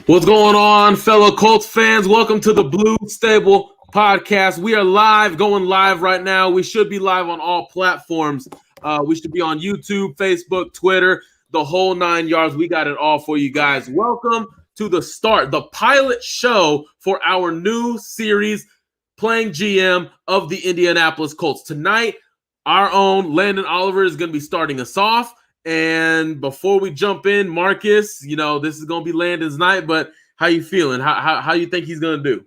What's going on, fellow Colts fans? Welcome to the Blue Stable podcast. We are going live right now. We should be live on all platforms. We should be on YouTube, Facebook, Twitter, the whole 9 yards. We got it all for you guys. Welcome to the pilot show for our new series, Playing GM of the Indianapolis Colts. Tonight, our own Landon Oliver is going to be starting us off. And before we jump in, Marcus, this is going to be Landon's night, but how you feeling? How you think he's going to do?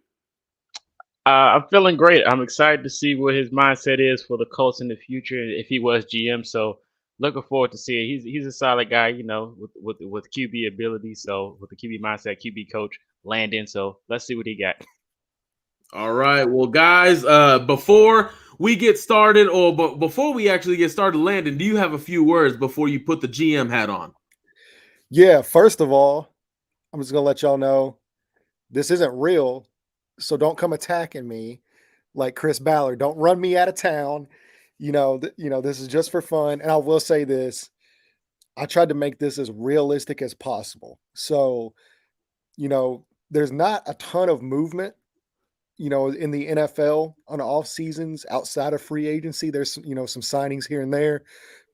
I'm feeling great. I'm excited to see what his mindset is for the Colts in the future if he was GM. So looking forward to seeing. He's a solid guy, with QB ability. So with the QB mindset, QB coach Landon. So let's see what he got. All right. Well, guys, before we get started, before we actually get started, Landon, do you have a few words before you put the GM hat on? Yeah, first of all, I'm just going to let y'all know this isn't real, so don't come attacking me like Chris Ballard. Don't run me out of town. This is just for fun. And I will say this, I tried to make this as realistic as possible. So, there's not a ton of movement, in the NFL on off seasons outside of free agency. There's, some signings here and there,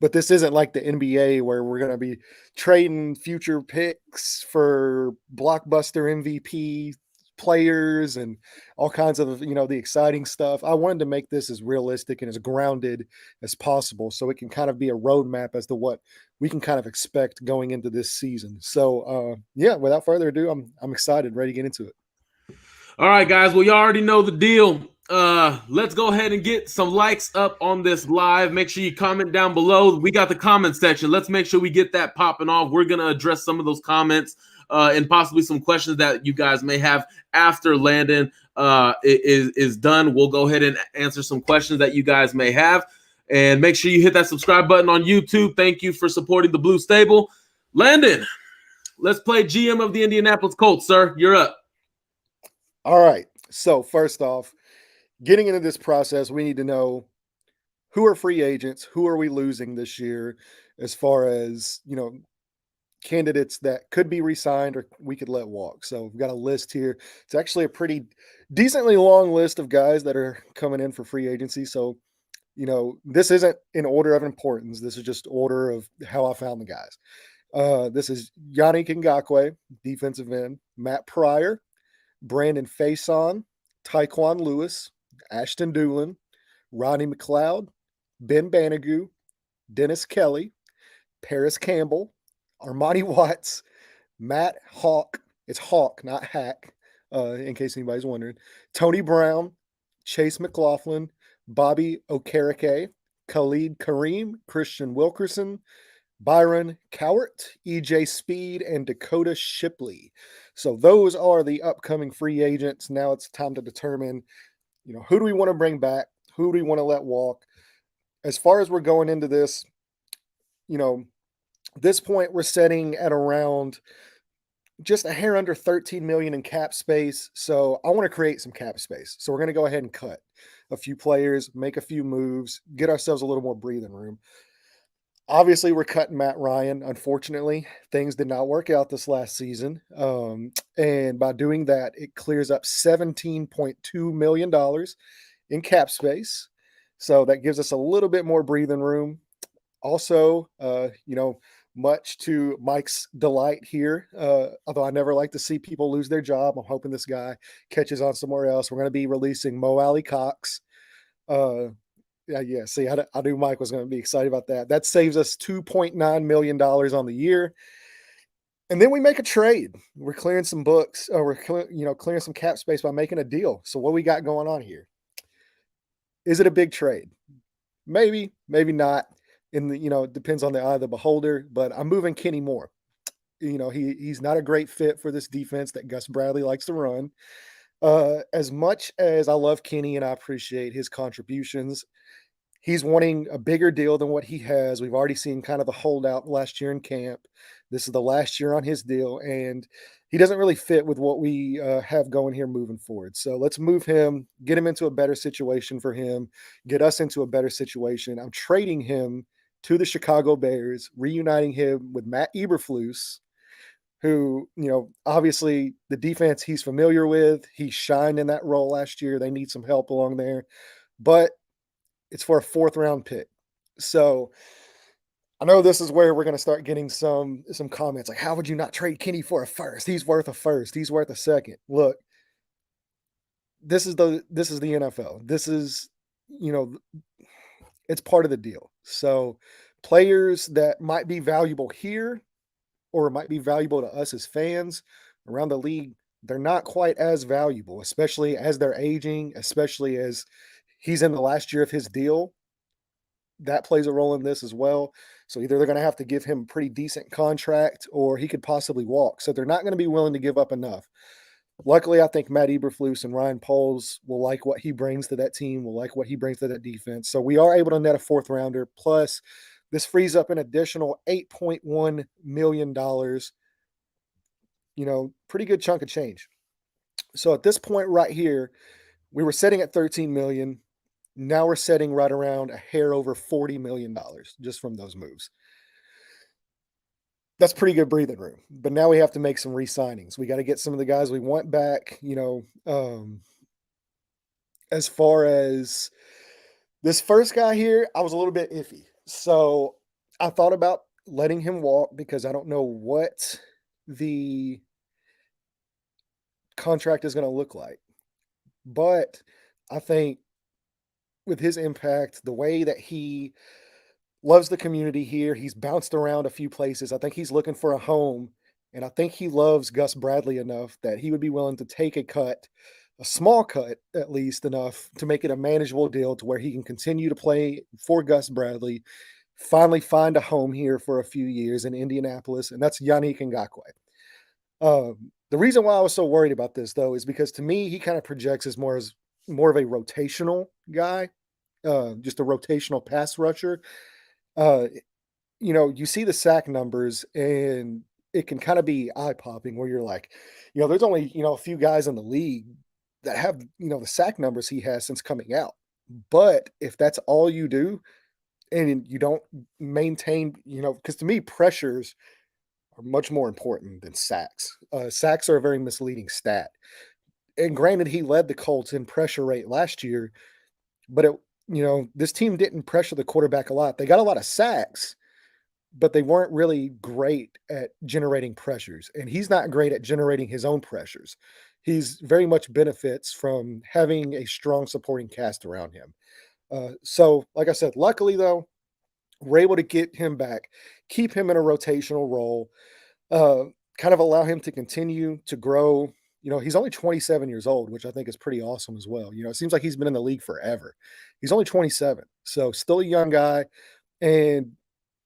but this isn't like the NBA where we're going to be trading future picks for blockbuster MVP players and all kinds of, the exciting stuff. I wanted to make this as realistic and as grounded as possible so it can kind of be a roadmap as to what we can kind of expect going into this season. So, without further ado, I'm excited, ready to get into it. All right, guys. Well, you already know the deal. Let's go ahead and get some likes up on this live. Make sure you comment down below. We got the comment section. Let's make sure we get that popping off. We're going to address some of those comments and possibly some questions that you guys may have after Landon is done. We'll go ahead and answer some questions that you guys may have. And make sure you hit that subscribe button on YouTube. Thank you for supporting the Blue Stable. Landon, let's play GM of the Indianapolis Colts, sir. You're up. All right. So first off, getting into this process, we need to know who are free agents, who are we losing this year, as far as, candidates that could be re-signed or we could let walk. So we've got a list here. It's actually a pretty decently long list of guys that are coming in for free agency. So, this isn't in order of importance. This is just order of how I found the guys. This is Yannick Ngakoue, defensive end, Matt Pryor, Brandon Faison, Tyquan Lewis, Ashton Doolin, Rodney McLeod, Ben Banagoo, Dennis Kelly, Paris Campbell, Armani Watts, Matt Hawk. It's Hawk, not Hack, in case anybody's wondering. Tony Brown, Chase McLaughlin, Bobby Okereke, Khalid Kareem, Christian Wilkerson, Byron Cowart, EJ Speed, and Dakota Shipley. So those are the upcoming free agents. Now it's time to determine, who do we want to bring back? Who do we want to let walk? As far as we're going into this, this point we're setting at around just a hair under 13 million in cap space. So I want to create some cap space. So we're going to go ahead and cut a few players, make a few moves, get ourselves a little more breathing room. Obviously, we're cutting Matt Ryan. Unfortunately, things did not work out this last season. And by doing that, it clears up $17.2 million in cap space. So that gives us a little bit more breathing room. Also, much to Mike's delight here, although I never like to see people lose their job, I'm hoping this guy catches on somewhere else. We're going to be releasing Mo Alley Cox. Yeah. See, I knew Mike was going to be excited about that. That saves us $2.9 million on the year. And then we make a trade. We're clearing some books. We're clearing some cap space by making a deal. So what we got going on here? Is it a big trade? Maybe, maybe not. It depends on the eye of the beholder. But I'm moving Kenny Moore. He's not a great fit for this defense that Gus Bradley likes to run. As much as I love Kenny and I appreciate his contributions, he's wanting a bigger deal than what he has. We've already seen kind of the holdout last year in camp. This is the last year on his deal, and he doesn't really fit with what we have going here moving forward. So let's move him, get him into a better situation for him, get us into a better situation. I'm trading him to the Chicago Bears, reuniting him with Matt Eberflus, who, obviously the defense he's familiar with. He shined in that role last year. They need some help along there, but it's for a 4th-round pick. So I know this is where we're going to start getting some comments like, how would you not trade Kenny for a first? He's worth a first. He's worth a second. Look, this is the NFL. This is, it's part of the deal. So players that might be valuable here or might be valuable to us as fans around the league, they're not quite as valuable, especially as they're aging, especially as he's in the last year of his deal. That plays a role in this as well. So either they're going to have to give him a pretty decent contract or he could possibly walk. So they're not going to be willing to give up enough. Luckily, I think Matt Eberflus and Ryan Poles will like what he brings to that team, will like what he brings to that defense. So we are able to net a 4th-rounder. Plus, this frees up an additional $8.1 million, pretty good chunk of change. So at this point right here, we were sitting at $13 million. Now we're setting right around a hair over $40 million just from those moves. That's pretty good breathing room. But now we have to make some re-signings. We got to get some of the guys we want back. As far as this first guy here, I was a little bit iffy. So I thought about letting him walk because I don't know what the contract is going to look like. But I think with his impact, the way that he loves the community here, he's bounced around a few places. I think he's looking for a home, and I think he loves Gus Bradley enough that he would be willing to take a cut, a small cut at least, enough to make it a manageable deal to where he can continue to play for Gus Bradley, finally find a home here for a few years in Indianapolis, and that's Yannick Ngakoue. The reason why I was so worried about this, though, is because to me, he kind of projects as more of a rotational guy, just a rotational pass rusher. You see the sack numbers and it can kind of be eye popping where you're like, there's only, a few guys in the league that have, the sack numbers he has since coming out. But if that's all you do and you don't maintain, because to me, pressures are much more important than sacks. Sacks are a very misleading stat. And granted, he led the Colts in pressure rate last year, but this team didn't pressure the quarterback a lot. They got a lot of sacks, but they weren't really great at generating pressures. And he's not great at generating his own pressures. He's very much benefits from having a strong supporting cast around him. So, like I said, luckily, though, we're able to get him back, keep him in a rotational role, kind of allow him to continue to grow. He's only 27 years old, which I think is pretty awesome as well. It seems like he's been in the league forever. He's only 27, so still a young guy. And,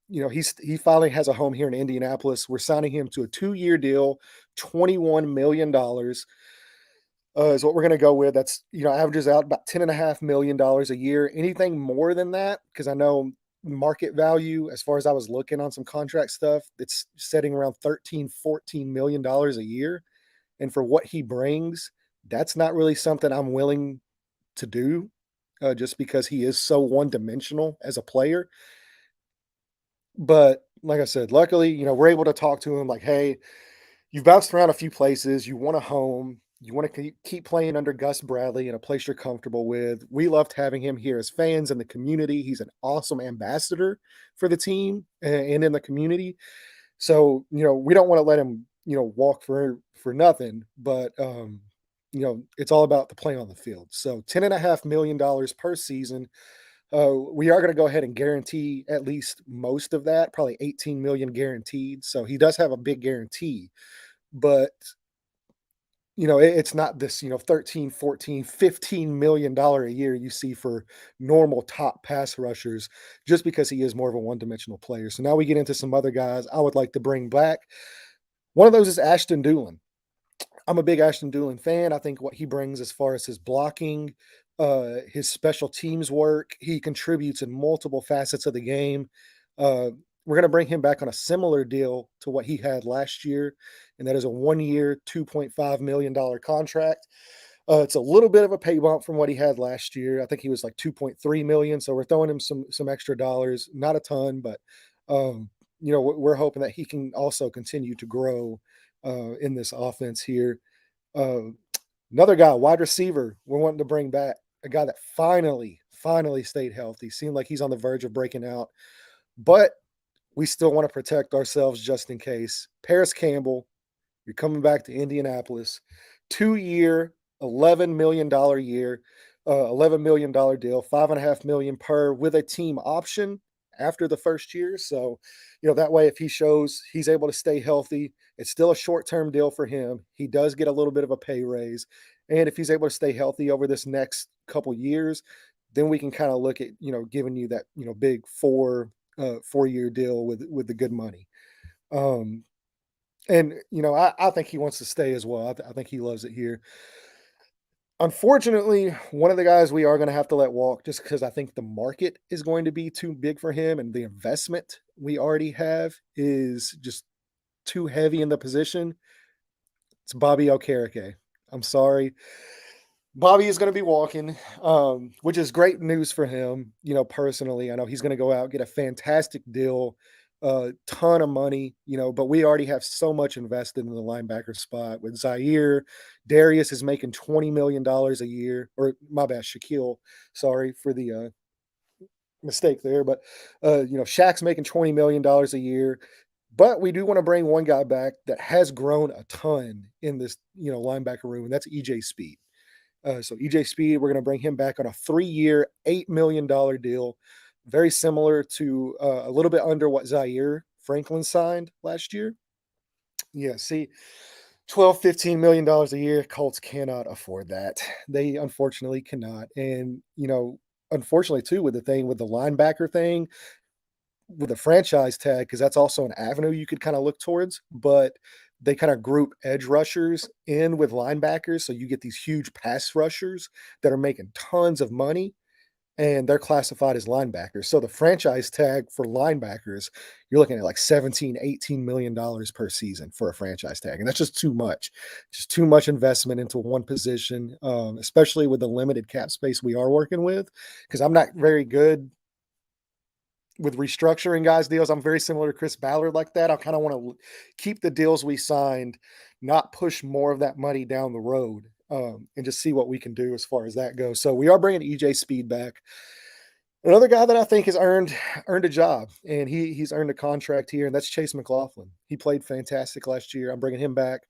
he finally has a home here in Indianapolis. We're signing him to a 2-year deal, $21 million is what we're going to go with. That's, averages out about $10.5 million a year. Anything more than that, because I know market value, as far as I was looking on some contract stuff, it's setting around $13-14 million a year. And for what he brings, that's not really something I'm willing to do just because he is so one-dimensional as a player. But like I said, luckily, we're able to talk to him like, hey, you've bounced around a few places. You want a home. You want to keep playing under Gus Bradley in a place you're comfortable with. We loved having him here as fans in the community. He's an awesome ambassador for the team and in the community. So, we don't want to let him, walk for nothing, but, it's all about the play on the field. So $10.5 million per season. We are going to go ahead and guarantee at least most of that, probably 18 million guaranteed. So he does have a big guarantee, but it's not this, 13, 14, $15 million a year you see for normal top pass rushers just because he is more of a one-dimensional player. So now we get into some other guys I would like to bring back. One of those is Ashton Dulin. I'm a big Ashton Dulin fan. I think what he brings as far as his blocking, his special teams work, he contributes in multiple facets of the game. We're going to bring him back on a similar deal to what he had last year, and that is a 1-year, $2.5 million contract. It's a little bit of a pay bump from what he had last year. I think he was like 2.3 million. So we're throwing him some extra dollars, not a ton, but we're hoping that he can also continue to grow in this offense here. Uh, Another guy, wide receiver, we're wanting to bring back a guy that finally stayed healthy. Seemed like he's on the verge of breaking out, but we still want to protect ourselves just in case. Paris Campbell, you're coming back to Indianapolis, 2-year, $11 million year, $11 million deal, $5.5 million per with a team option after the first year. So, that way, if he shows he's able to stay healthy, it's still a short-term deal for him. He does get a little bit of a pay raise, and if he's able to stay healthy over this next couple years, then we can kind of look at giving you that big 4-year deal with the good money. Um, and I think he wants to stay as well. I think he loves it here. Unfortunately, one of the guys we are going to have to let walk just because I think the market is going to be too big for him, and the investment we already have is just too heavy in the position. It's Bobby Okereke. I'm sorry. Bobby is going to be walking, which is great news for him. Personally, I know he's going to go out, get a fantastic deal, a ton of money, but we already have so much invested in the linebacker spot with Zaire. Darius is making $20 million a year, or my bad, Shaquille. Sorry for the mistake there, but Shaq's making $20 million a year. But we do want to bring one guy back that has grown a ton in this, linebacker room, and that's EJ Speed. So EJ Speed, we're going to bring him back on a 3-year, $8 million deal, very similar to a little bit under what Zaire Franklin signed last year. Yeah, see, $12-15 million a year, Colts cannot afford that. They unfortunately cannot. And, unfortunately, too, with the linebacker thing, with a franchise tag, because that's also an avenue you could kind of look towards, but they kind of group edge rushers in with linebackers. So you get these huge pass rushers that are making tons of money, and they're classified as linebackers. So the franchise tag for linebackers, you're looking at like $17-18 million per season for a franchise tag. And that's just too much investment into one position, especially with the limited cap space we are working with, because I'm not very good with restructuring guys' deals. I'm very similar to Chris Ballard like that. I kind of want to keep the deals we signed, not push more of that money down the road, and just see what we can do as far as that goes. So we are bringing EJ Speed back. Another guy that I think has earned a job, and he's earned a contract here, and that's Chase McLaughlin. He played fantastic last year. I'm bringing him back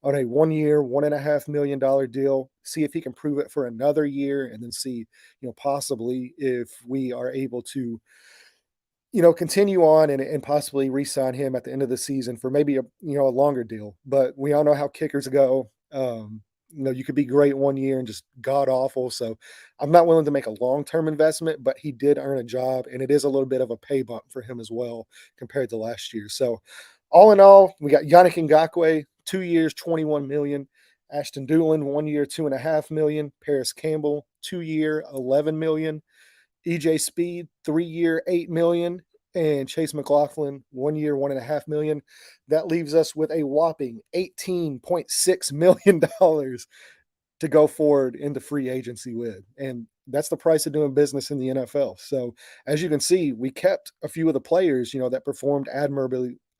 on a 1-year, $1.5 million deal. See if he can prove it for another year, and then see, possibly if we are able to continue on and possibly re-sign him at the end of the season for maybe a longer deal. But we all know how kickers go. You could be great 1 year and just god awful. So I'm not willing to make a long-term investment, but he did earn a job, and it is a little bit of a pay bump for him as well compared to last year. So all in all, we got Yannick Ngakoue, 2 years, $21 million. Ashton Doolin, 1 year, $2.5 million. Paris Campbell, 2-year, $11 million. EJ Speed, 3-year, $8 million, and Chase McLaughlin, 1 year, $1.5 million. That leaves us with a whopping $18.6 million to go forward into free agency with. And that's the price of doing business in the NFL. So as you can see, we kept a few of the players, that performed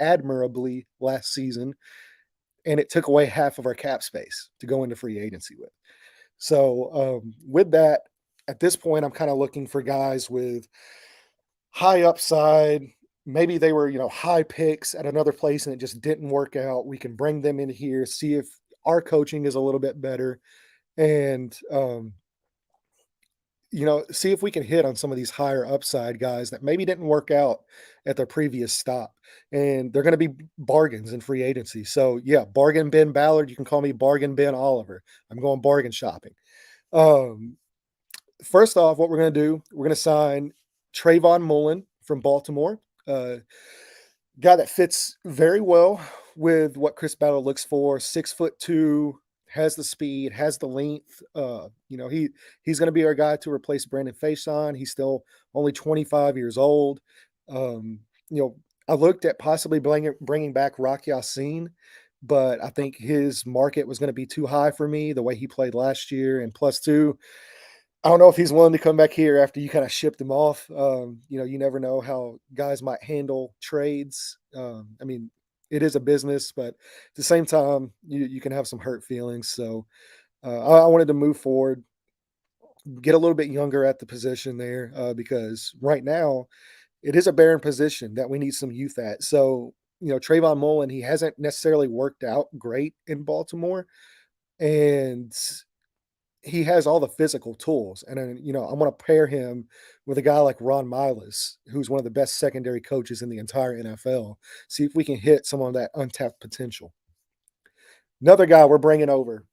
admirably last season, and it took away half of our cap space to go into free agency with. So with that, at this point, I'm kind of looking for guys with high upside. Maybe they were, high picks at another place and it just didn't work out. We can bring them in here, see if our coaching is a little bit better, and, see if we can hit on some of these higher upside guys that maybe didn't work out at their previous stop. And they're going to be bargains in free agency. So, yeah, bargain Ben Ballard. You can call me bargain Ben Oliver. I'm going bargain shopping. First off, what we're going to do, we're going to sign Trayvon Mullen from Baltimore, guy that fits very well with what Chris Ballard looks for. 6'2", has the speed, has the length. He's going to be our guy to replace Brandon Faison. He's still only 25 years old. I looked at possibly bringing back Rock Ya-Sin, but I think his market was going to be too high for me the way he played last year. And plus two, I don't know if he's willing to come back here after you kind of shipped him off. You never know how guys might handle trades. it is a business, but at the same time, you can have some hurt feelings. So I wanted to move forward, get a little bit younger at the position there, because right now it is a barren position that we need some youth at. So, Trayvon Mullen, he hasn't necessarily worked out great in Baltimore, and he has all the physical tools. And then, I want to pair him with a guy like Ron Miles, who's one of the best secondary coaches in the entire NFL. See if we can hit some of that untapped potential. Another guy we're bringing over,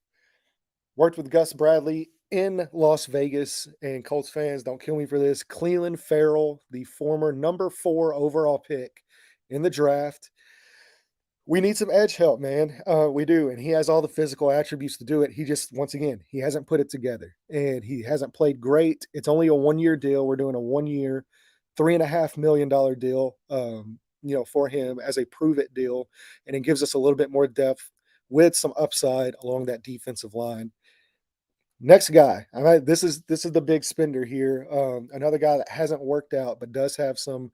worked with Gus Bradley in Las Vegas, and Colts fans, don't kill me for this. Cleveland Farrell, the former number 4 overall pick in the draft. We need some edge help, man. We do. And he has all the physical attributes to do it. He just, once again, he hasn't put it together and he hasn't played great. It's only a 1-year deal. We're doing a 1-year, $3.5 million deal, for him as a prove it deal. And it gives us a little bit more depth with some upside along that defensive line. Next guy, all right, this is the big spender here. Another guy that hasn't worked out, but does have some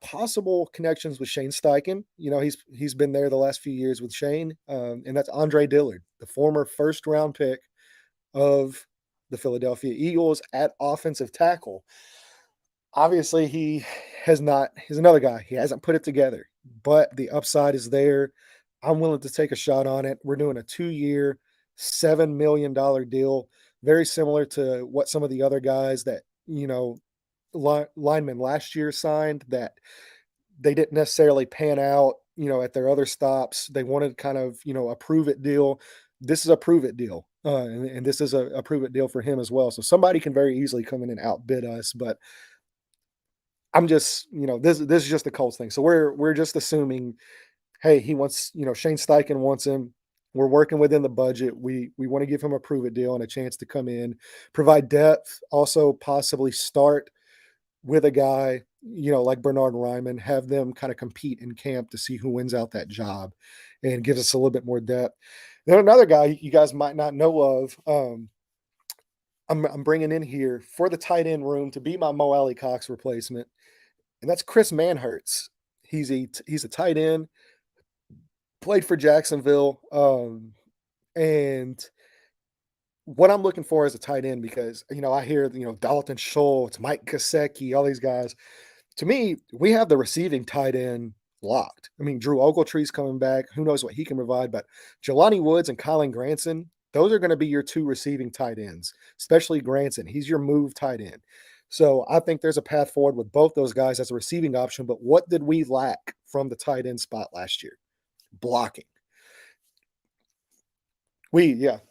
possible connections with Shane Steichen. He's been there the last few years with Shane, and that's Andre Dillard, the former first-round pick of the Philadelphia Eagles at offensive tackle. Obviously, he's another guy. He hasn't put it together, but the upside is there. I'm willing to take a shot on it. We're doing a 2-year, $7 million deal, very similar to what some of the other guys that, linemen last year signed, that they didn't necessarily pan out, at their other stops. They wanted kind of, a prove it deal. This is a prove it deal. And this is a prove it deal for him as well. So somebody can very easily come in and outbid us, but I'm just, this is just the Colts thing. So we're just assuming, hey, he wants, Shane Steichen wants him. We're working within the budget. We want to give him a prove it deal and a chance to come in, provide depth, also possibly start with a guy, like Bernard Ryman, have them kind of compete in camp to see who wins out that job and gives us a little bit more depth. Then another guy you guys might not know of, I'm bringing in here for the tight end room to be my Mo Alley Cox replacement, and that's Chris Manhertz. He's a tight end, played for Jacksonville, and what I'm looking for is a tight end because, I hear, Dalton Schultz, Mike Gesicki, all these guys. To me, we have the receiving tight end locked. I mean, Drew Ogletree's coming back. Who knows what he can provide, but Jelani Woods and Colin Granson, those are going to be your 2 receiving tight ends, especially Granson. He's your move tight end. So I think there's a path forward with both those guys as a receiving option, but what did we lack from the tight end spot last year? Blocking.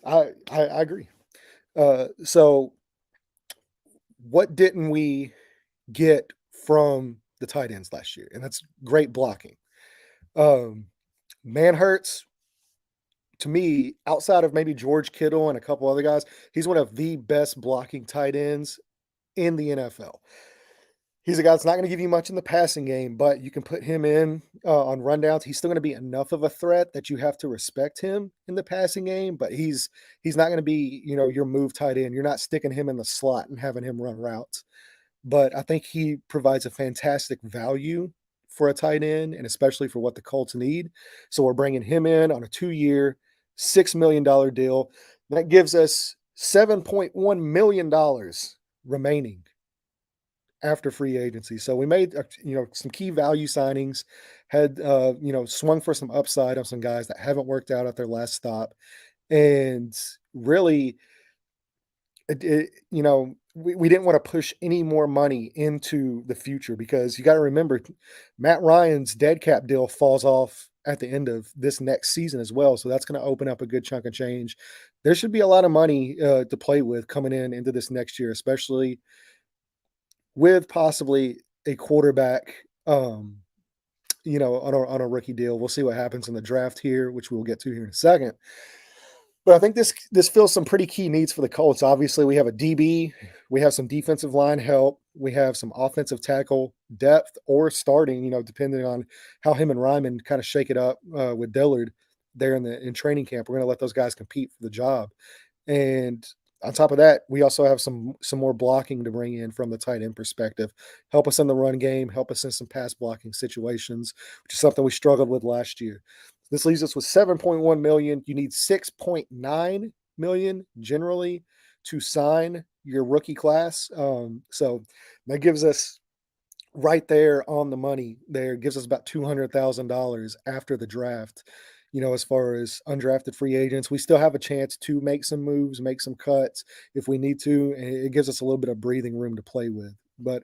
I agree. So what didn't we get from the tight ends last year? And that's great blocking. Manhertz, to me, outside of maybe George Kittle and a couple other guys, he's one of the best blocking tight ends in the NFL. He's a guy that's not going to give you much in the passing game, but you can put him in on rundowns. He's still going to be enough of a threat that you have to respect him in the passing game, but he's not going to be, your move tight end. You're not sticking him in the slot and having him run routes. But I think he provides a fantastic value for a tight end, and especially for what the Colts need. So we're bringing him in on a 2-year, $6 million deal. That gives us $7.1 million remaining after free agency. So we made, some key value signings, had, swung for some upside on some guys that haven't worked out at their last stop. And really, we didn't want to push any more money into the future because you got to remember Matt Ryan's dead cap deal falls off at the end of this next season as well. So that's going to open up a good chunk of change. There should be a lot of money to play with coming into this next year, especially with possibly a quarterback, on a rookie deal. We'll see what happens in the draft here, which we'll get to here in a second. But I think this fills some pretty key needs for the Colts. Obviously, we have a DB, we have some defensive line help, we have some offensive tackle depth or starting, depending on how him and Ryman kind of shake it up with Dillard there in training camp. We're going to let those guys compete for the job. And On top of that, we also have some more blocking to bring in from the tight end perspective. Help us in the run game, help us in some pass blocking situations, which is something we struggled with last year. This leaves us with 7.1 million. You need 6.9 million generally to sign your rookie class. So that gives us right there on the money there, gives us about $200,000 after the draft. As far as undrafted free agents, we still have a chance to make some moves, make some cuts if we need to. And it gives us a little bit of breathing room to play with. But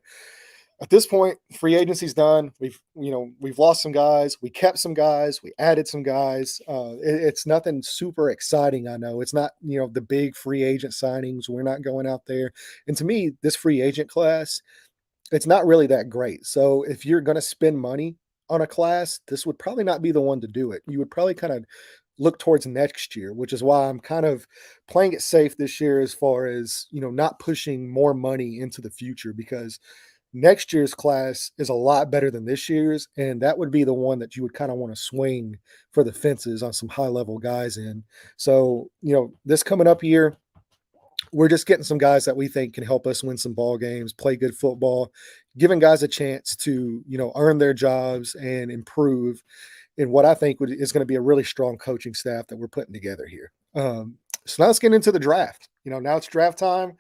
at this point, free agency's done. We've lost some guys, we kept some guys, we added some guys. It's nothing super exciting. I know it's not the big free agent signings. We're not going out there. And to me, this free agent class, it's not really that great. So if you're going to spend money on a class, this would probably not be the one to do it. You would probably kind of look towards next year, which is why I'm kind of playing it safe this year as far as, not pushing more money into the future, because next year's class is a lot better than this year's. And that would be the one that you would kind of want to swing for the fences on some high level guys in. So, this coming up year, we're just getting some guys that we think can help us win some ball games, play good football, giving guys a chance to, earn their jobs and improve in what I think is going to be a really strong coaching staff that we're putting together here. So now let's get into the draft. Now it's draft time.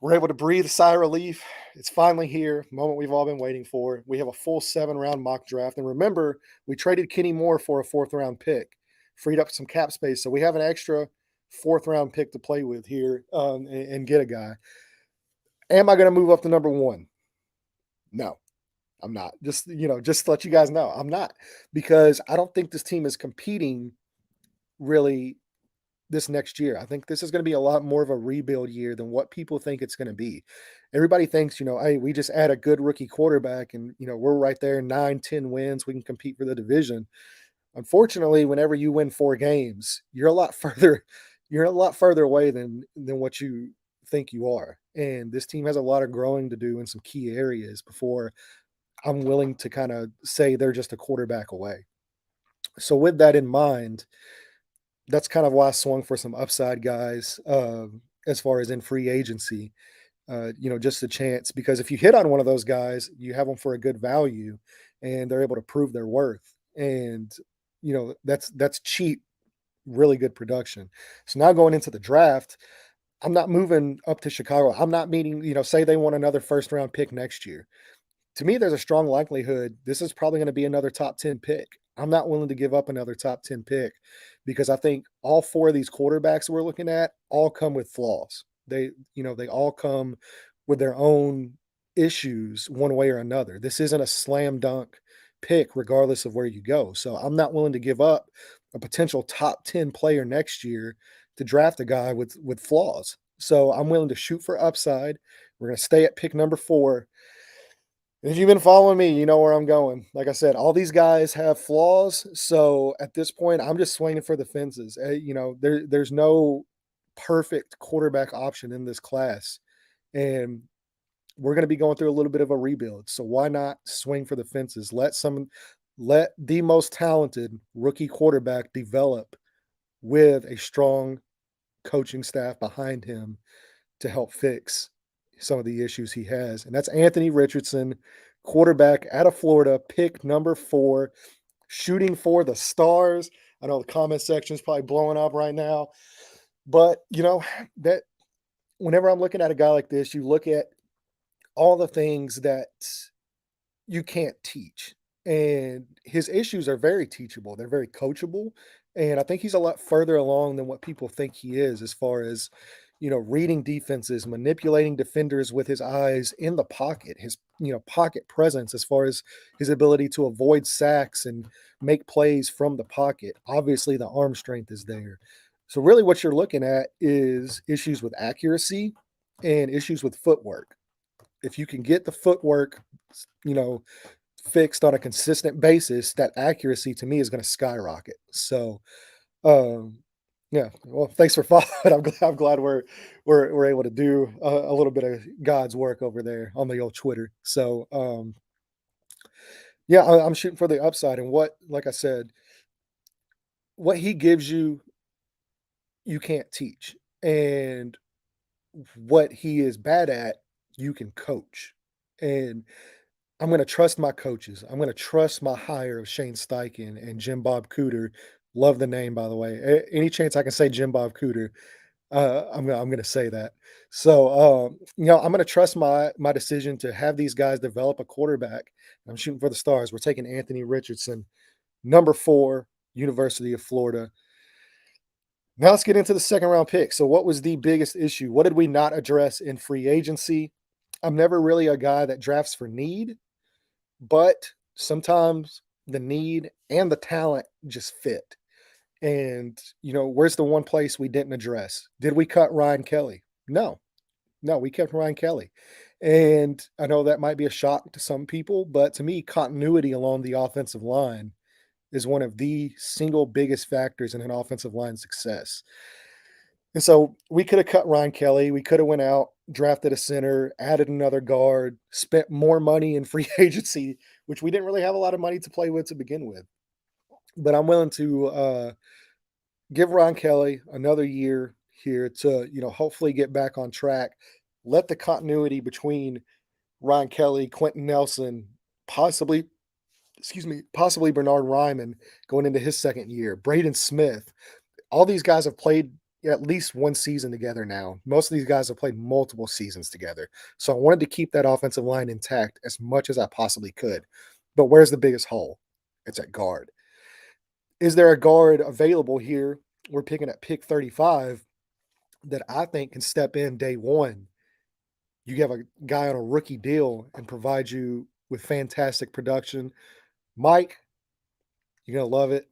We're able to breathe a sigh of relief. It's finally here, moment we've all been waiting for. We have a full 7-round mock draft. And remember, we traded Kenny Moore for a 4th-round pick, freed up some cap space. So we have an extra 4th-round pick to play with here and get a guy. Am I going to move up to number 1? No, I'm not. Just to let you guys know, I'm not, because I don't think this team is competing really this next year. I think this is going to be a lot more of a rebuild year than what people think it's going to be. Everybody thinks, hey, we just add a good rookie quarterback and, we're right there, 9-10 wins. We can compete for the division. Unfortunately, whenever you win 4 games, you're a lot further away than what you think you are. And this team has a lot of growing to do in some key areas before I'm willing to kind of say they're just a quarterback away. So with that in mind, that's kind of why I swung for some upside guys as far as in free agency, just a chance, because if you hit on one of those guys, you have them for a good value and they're able to prove their worth. And, that's cheap, really good production. So now going into the draft, I'm not moving up to Chicago. I'm not meaning, say they want another 1st-round pick next year. To me, there's a strong likelihood this is probably going to be another top 10 pick. I'm not willing to give up another top 10 pick because I think all 4 of these quarterbacks we're looking at all come with flaws. They all come with their own issues one way or another. This isn't a slam dunk pick regardless of where you go. So I'm not willing to give up a potential top 10 player next year to draft a guy with flaws. So I'm willing to shoot for upside. We're going to stay at pick number 4. If you've been following me, you know where I'm going. Like I said, all these guys have flaws. So at this point, I'm just swinging for the fences. There's no perfect quarterback option in this class. And we're going to be going through a little bit of a rebuild. So why not swing for the fences? Let the most talented rookie quarterback develop with a strong coaching staff behind him to help fix some of the issues he has. And that's Anthony Richardson, quarterback out of Florida, pick number 4, shooting for the stars. I know the comment section is probably blowing up right now, but that whenever I'm looking at a guy like this, you look at all the things that you can't teach. And his issues are very teachable. They're very coachable. And I think he's a lot further along than what people think he is as far as, reading defenses, manipulating defenders with his eyes in the pocket, his, pocket presence as far as his ability to avoid sacks and make plays from the pocket. Obviously, the arm strength is there. So really what you're looking at is issues with accuracy and issues with footwork. If you can get the footwork, fixed on a consistent basis, that accuracy to me is going to skyrocket. So, yeah. Well, thanks for following. I'm glad we're able to do a little bit of God's work over there on the old Twitter. So, yeah, I'm shooting for the upside, and like I said, what he gives you, you can't teach. And what he is bad at, you can coach. And I'm going to trust my coaches. I'm going to trust my hire of Shane Steichen and Jim Bob Cooter. Love the name, by the way. Any chance I can say Jim Bob Cooter, I'm gonna say that. So I'm gonna trust my decision to have these guys develop a quarterback. I'm shooting for the stars. We're taking Anthony Richardson, number 4, University of Florida. Now let's get into the second round pick. So, what was the biggest issue? What did we not address in free agency? I'm never really a guy that drafts for need, but sometimes the need and the talent just fit. And, where's the one place we didn't address? Did we cut Ryan Kelly? No, we kept Ryan Kelly. And I know that might be a shock to some people, but to me, continuity along the offensive line is one of the single biggest factors in an offensive line success. And so we could have cut Ryan Kelly. We could have went out, drafted a center, added another guard, spent more money in free agency, which we didn't really have a lot of money to play with to begin with. But I'm willing to give Ryan Kelly another year here to, hopefully get back on track. Let the continuity between Ryan Kelly, Quentin Nelson, possibly Bernard Ryman going into his second year, Braden Smith. All these guys have played at least one season together now. Most of these guys have played multiple seasons together. So I wanted to keep that offensive line intact as much as I possibly could. But where's the biggest hole? It's at guard. Is there a guard available here? We're picking at pick 35 that I think can step in day one. You have a guy on a rookie deal and provide you with fantastic production. Mike, you're going to love it.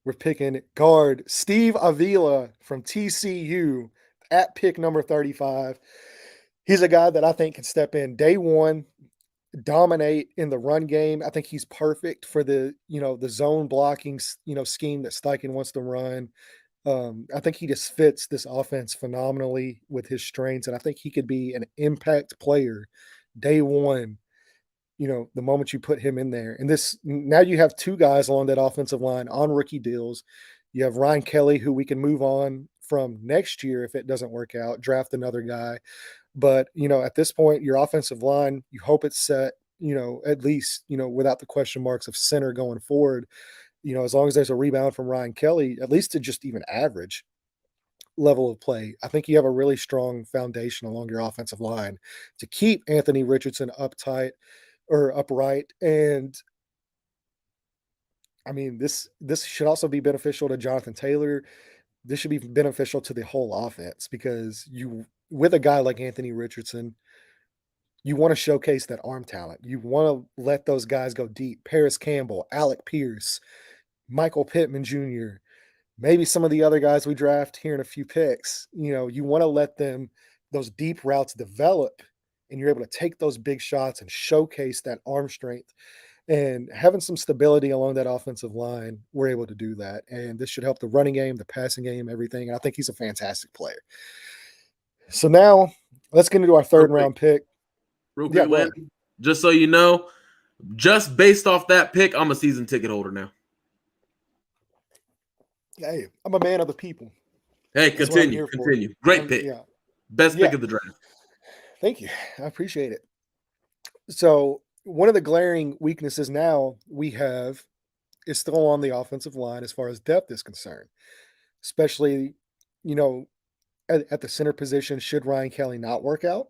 We're picking guard Steve Avila from TCU at pick number 35. He's a guy that I think can step in day one, dominate in the run game. I think he's perfect for the zone blocking scheme that Steichen wants to run. I think he just fits this offense phenomenally with his strengths, and I think he could be an impact player day one. The moment you put him in there, and now you have 2 guys along that offensive line on rookie deals. You have Ryan Kelly, who we can move on from next year if it doesn't work out, draft another guy. But, at this point, your offensive line, you hope it's set, at least, without the question marks of center going forward, as long as there's a rebound from Ryan Kelly, at least to just even average level of play. I think you have a really strong foundation along your offensive line to keep Anthony Richardson uptight or upright. And I mean, this should also be beneficial to Jonathan Taylor. This should be beneficial to the whole offense because with a guy like Anthony Richardson, you want to showcase that arm talent. You want to let those guys go deep. Paris Campbell, Alec Pierce, Michael Pittman Jr., maybe some of the other guys we draft here in a few picks. You want to let those deep routes develop, and you're able to take those big shots and showcase that arm strength. And having some stability along that offensive line, we're able to do that. And this should help the running game, the passing game, everything. And I think he's a fantastic player. So now let's get into our third round pick. Real quick, Landon, just so you know, just based off that pick, I'm a season ticket holder now. Hey, I'm a man of the people. Hey, continue. Great pick. Yeah. Best pick of the draft. Thank you. I appreciate it. So one of the glaring weaknesses now we have is still on the offensive line as far as depth is concerned, especially, at the center position, should Ryan Kelly not work out,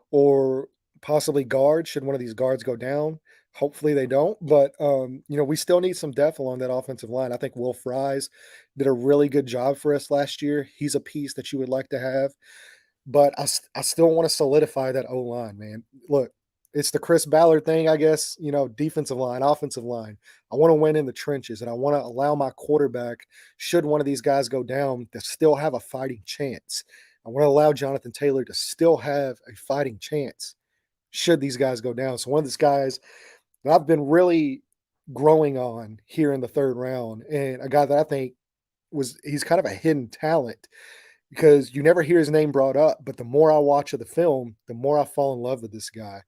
or possibly guard, should one of these guards go down. Hopefully they don't, but we still need some depth along that offensive line. I think Will Fries did a really good job for us last year. He's a piece that you would like to have, but I still want to solidify that O-line, man. Look, it's the Chris Ballard thing, I guess, defensive line, offensive line. I want to win in the trenches, and I want to allow my quarterback, should one of these guys go down, to still have a fighting chance. I want to allow Jonathan Taylor to still have a fighting chance should these guys go down. So one of these guys that I've been really growing on here in the third round, and a guy that I think he's kind of a hidden talent because you never hear his name brought up, but the more I watch of the film, the more I fall in love with this guy.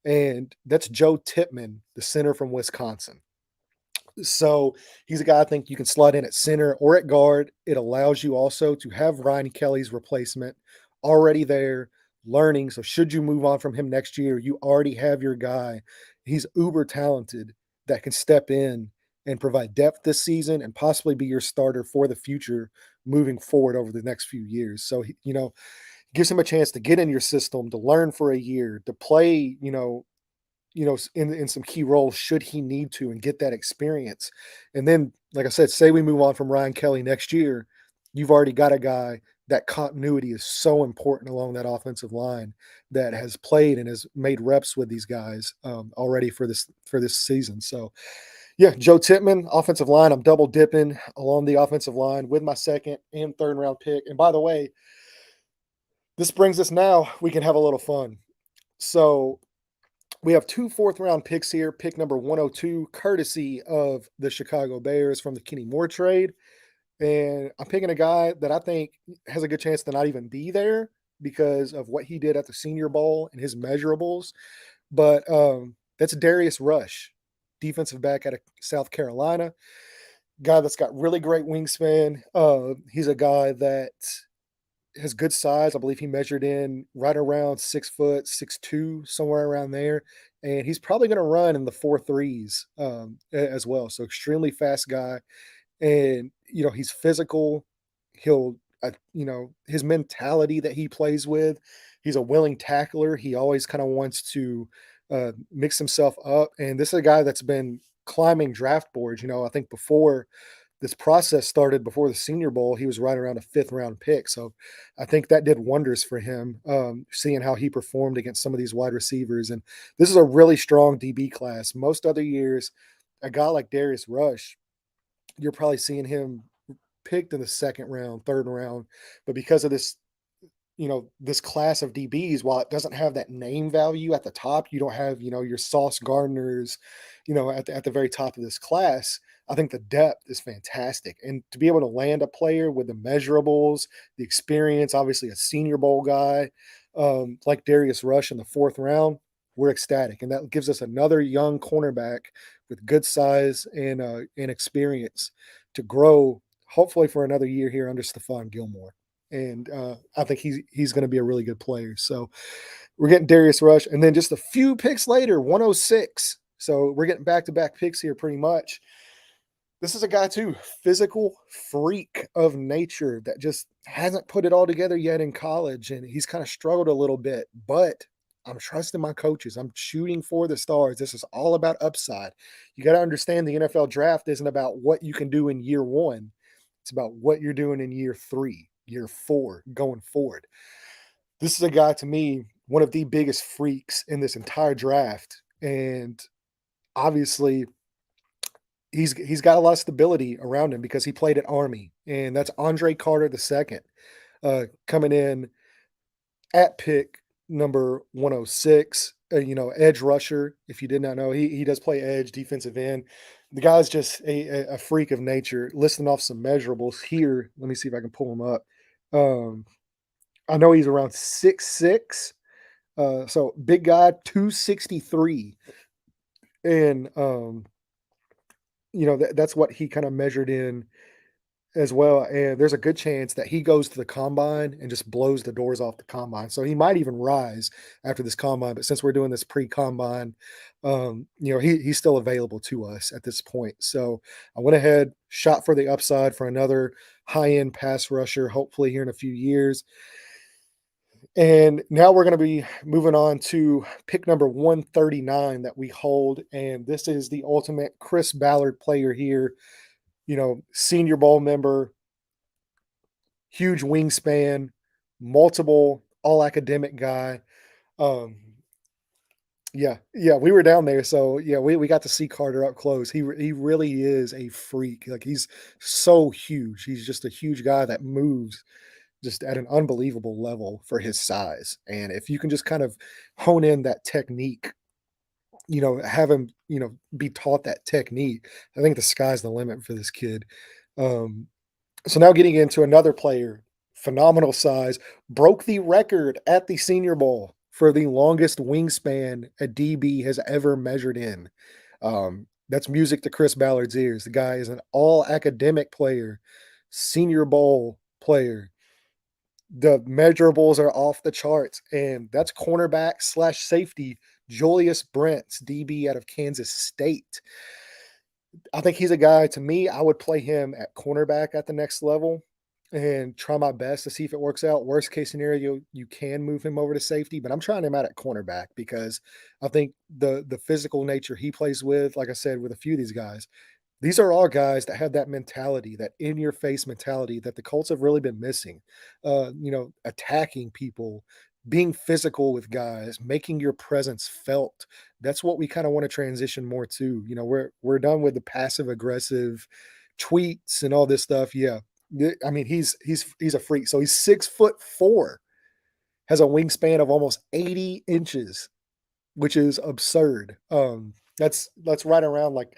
And that's Joe Tippmann, the center from Wisconsin. So he's a guy I think you can slot in at center or at guard. It allows you also to have Ryan Kelly's replacement already there learning. So should you move on from him next year, you already have your guy. He's uber talented that can step in and provide depth this season and possibly be your starter for the future moving forward over the next few years. So, gives him a chance to get in your system, to learn for a year, to play, in some key roles should he need to and get that experience. And then, like I said, say we move on from Ryan Kelly next year, you've already got a guy that continuity is so important along that offensive line that has played and has made reps with these guys already for this season. So, yeah, Joe Tippmann, offensive line. I'm double dipping along the offensive line with my second and third round pick. And by the way, this brings us now, we can have a little fun. So we have 2 fourth-round picks here. Pick number 102, courtesy of the Chicago Bears from the Kenny Moore trade. And I'm picking a guy that I think has a good chance to not even be there because of what he did at the Senior Bowl and his measurables. But that's Darius Rush, defensive back out of South Carolina. Guy that's got really great wingspan. He's a guy that has good size. I believe he measured in right around 6 foot, 6'2", somewhere around there. And he's probably going to run in the 4.3s as well. So extremely fast guy. And, he's physical. He'll, his mentality that he plays with, he's a willing tackler. He always kind of wants to mix himself up. And this is a guy that's been climbing draft boards. I think before this process started, before the Senior Bowl, he was right around a 5th-round pick. So I think that did wonders for him, seeing how he performed against some of these wide receivers. And this is a really strong DB class. Most other years, a guy like Darius Rush, you're probably seeing him picked in the 2nd round, 3rd round. But because of this, this class of DBs, while it doesn't have that name value at the top, you don't have, your Sauce Gardners, at the very top of this class. I think the depth is fantastic. And to be able to land a player with the measurables, the experience, obviously a Senior Bowl guy like Darius Rush in the 4th round, we're ecstatic. And that gives us another young cornerback with good size and experience to grow, hopefully for another year here under Stephon Gilmore. And I think he's going to be a really good player. So we're getting Darius Rush. And then just a few picks later, 106. So we're getting back-to-back picks here pretty much. This is a guy too, physical freak of nature that just hasn't put it all together yet in college. And he's kind of struggled a little bit, but I'm trusting my coaches. I'm shooting for the stars. This is all about upside. You got to understand the NFL draft isn't about what you can do in year 1. It's about what you're doing in year 3, year 4, going forward. This is a guy, to me, one of the biggest freaks in this entire draft. And obviously, he's got a lot of stability around him because he played at Army. And that's Andre Carter II, coming in at pick number 106. Edge rusher. If you did not know, he does play edge, defensive end. The guy's just a freak of nature. Listing off some measurables here. Let me see if I can pull him up. I know he's around 6'6". So big guy, 263. And, that's what he kind of measured in as well. And there's a good chance that he goes to the combine and just blows the doors off the combine. So he might even rise after this combine. But since we're doing this pre-combine, he's still available to us at this point. So I went ahead, shot for the upside for another high-end pass rusher, hopefully here in a few years. And now we're going to be moving on to pick number 139 that we hold. And this is the ultimate Chris Ballard player here. Senior Bowl member, huge wingspan, multiple all-academic guy. We were down there. So, yeah, we got to see Carter up close. He really is a freak. Like, he's so huge. He's just a huge guy that moves just at an unbelievable level for his size. And if you can just kind of hone in that technique, have him, be taught that technique, I think the sky's the limit for this kid. So now getting into another player, phenomenal size, broke the record at the Senior Bowl for the longest wingspan a DB has ever measured in. That's music to Chris Ballard's ears. The guy is an all academic player, Senior Bowl player. The measurables are off the charts, and that's cornerback slash safety Julius Brents, DB out of Kansas State. I think he's a guy, to me, I would play him at cornerback at the next level and try my best to see if it works out. Worst case scenario, you can move him over to safety, but I'm trying him out at cornerback because I think the physical nature he plays with, like I said, with a few of these guys, these are all guys that have that mentality, that in your face mentality that the Colts have really been missing. Attacking people, being physical with guys, making your presence felt. That's what we kind of want to transition more to. We're done with the passive aggressive tweets and all this stuff. Yeah. I mean, he's a freak. So he's 6'4", has a wingspan of almost 80 inches, which is absurd. That's right around, like,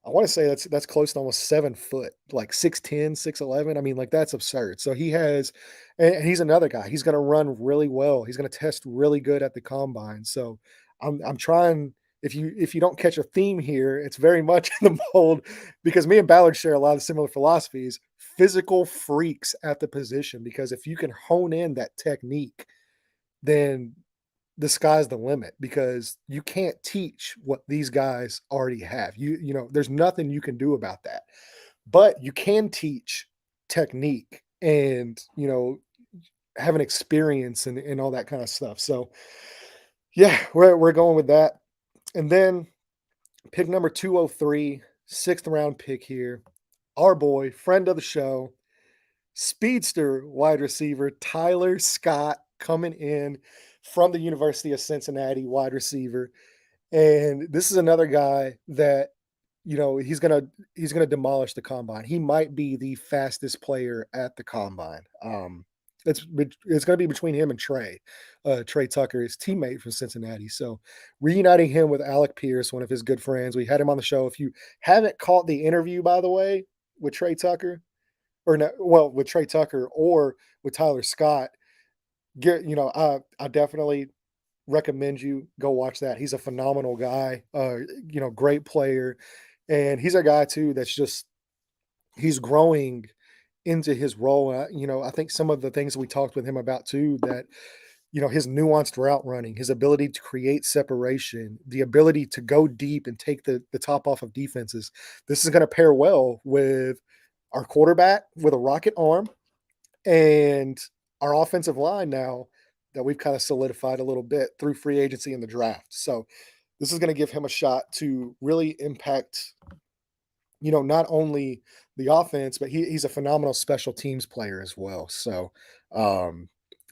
I want to say that's close to almost 7 foot, like 6'10", 6'11". I mean, like, that's absurd. So and he's another guy. He's going to run really well. He's going to test really good at the combine. So I'm trying. If you don't catch a theme here, it's very much in the mold, because me and Ballard share a lot of similar philosophies. Physical freaks at the position, because if you can hone in that technique, then the sky's the limit, because you can't teach what these guys already have. There's nothing you can do about that, but you can teach technique and, have an experience and all that kind of stuff. So yeah, we're going with that. And then pick number 203, 6th round pick here. Our boy, friend of the show, speedster wide receiver Tyler Scott, coming in from the University of Cincinnati, wide receiver. And this is another guy that, he's gonna demolish the combine. He might be the fastest player at the combine. It's gonna be between him and Trey Tucker, his teammate from Cincinnati. So reuniting him with Alec Pierce, one of his good friends. We had him on the show. If you haven't caught the interview, by the way, with Trey Tucker, with Trey Tucker or with Tyler Scott, I definitely recommend you go watch that. He's a phenomenal guy, great player. And he's a guy too he's growing into his role. I think some of the things we talked with him about too, that, his nuanced route running, his ability to create separation, the ability to go deep and take the top off of defenses. This is going to pair well with our quarterback with a rocket arm and our offensive line now that we've kind of solidified a little bit through free agency and the draft. So this is going to give him a shot to really impact, not only the offense, but he's a phenomenal special teams player as well. So,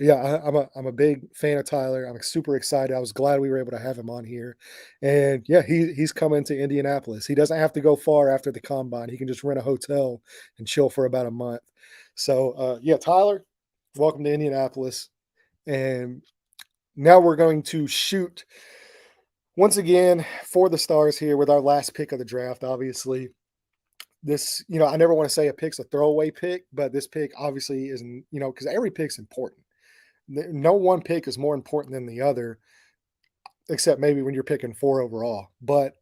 yeah, I'm a big fan of Tyler. I'm super excited. I was glad we were able to have him on here. And yeah, he's coming to Indianapolis. He doesn't have to go far after the combine. He can just rent a hotel and chill for about a month. So, yeah, Tyler, welcome to Indianapolis. And now we're going to shoot once again for the stars here with our last pick of the draft. Obviously, this, I never want to say a pick's a throwaway pick, but this pick obviously isn't, because every pick's important. No one pick is more important than the other, except maybe when you're picking 4 overall. But,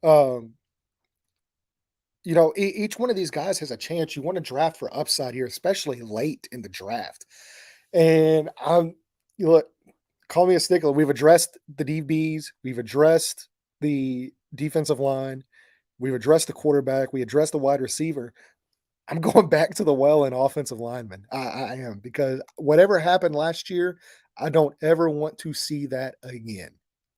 each one of these guys has a chance. You want to draft for upside here, especially late in the draft. And look, call me a stickler. We've addressed the DBs. We've addressed the defensive line. We've addressed the quarterback. We addressed the wide receiver. I'm going back to the well in offensive linemen. I am, because whatever happened last year, I don't ever want to see that again.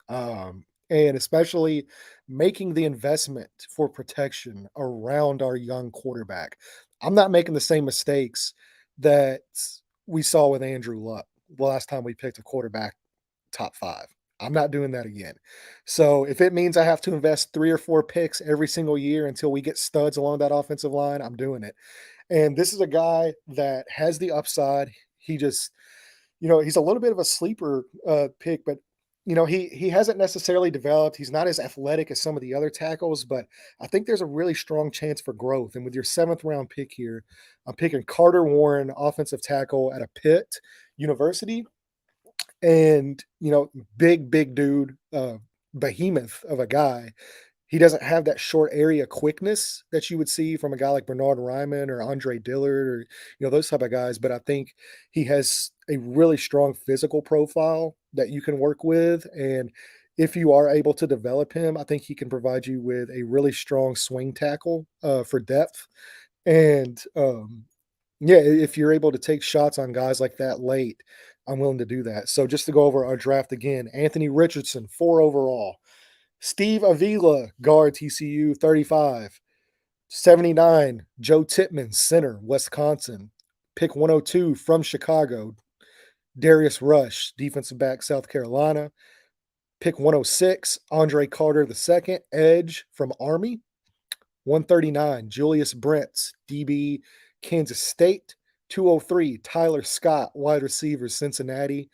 And especially making the investment for protection around our young quarterback. I'm not making the same mistakes that we saw with Andrew Luck the last time we picked a quarterback top 5. I'm not doing that again. So if it means I have to invest 3 or 4 picks every single year until we get studs along that offensive line, I'm doing it. And this is a guy that has the upside. He just, he's a little bit of a sleeper pick, but he hasn't necessarily developed. He's not as athletic as some of the other tackles, but I think there's a really strong chance for growth. And with your 7th round pick here, I'm picking Carter Warren, offensive tackle at a Pitt University. And, big dude, behemoth of a guy. he doesn't have that short area quickness that you would see from a guy like Bernard Ryman or Andre Dillard or those type of guys. But I think he has a really strong physical profile that you can work with, and if you are able to develop him, I think he can provide you with a really strong swing tackle for depth. And yeah, if you're able to take shots on guys like that late, I'm willing to do that. So just to go over our draft again, Anthony Richardson, 4 overall. Steve Avila, guard, TCU, 35. 79, Joe Tippmann, center, Wisconsin. Pick 102 from Chicago, Darius Rush, defensive back, South Carolina. Pick 106, Andre Carter II, edge from Army. 139, Julius Brents, DB, Kansas State. 203, Tyler Scott, wide receiver, Cincinnati.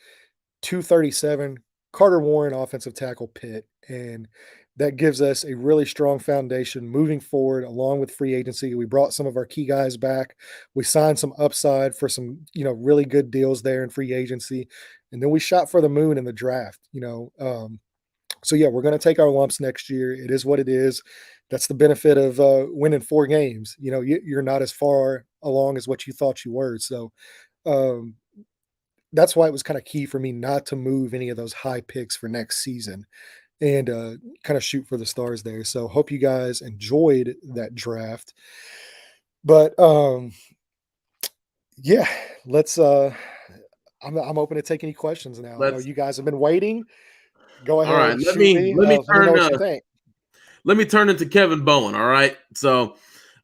237, Carter Warren, offensive tackle, Pitt. And that gives us a really strong foundation moving forward along with free agency. We brought some of our key guys back. We signed some upside for some, really good deals there in free agency. And then we shot for the moon in the draft, So yeah, we're going to take our lumps next year. It is what it is. That's the benefit of winning 4 games. You're not as far along as what you thought you were. So that's why it was kind of key for me not to move any of those high picks for next season and kind of shoot for the stars there. So hope you guys enjoyed that draft. But yeah, let's I'm open to take any questions now. I know you guys have been waiting. Go ahead. All right, and let shoot me Let me know what you think. Let me turn into Kevin Bowen. All right, so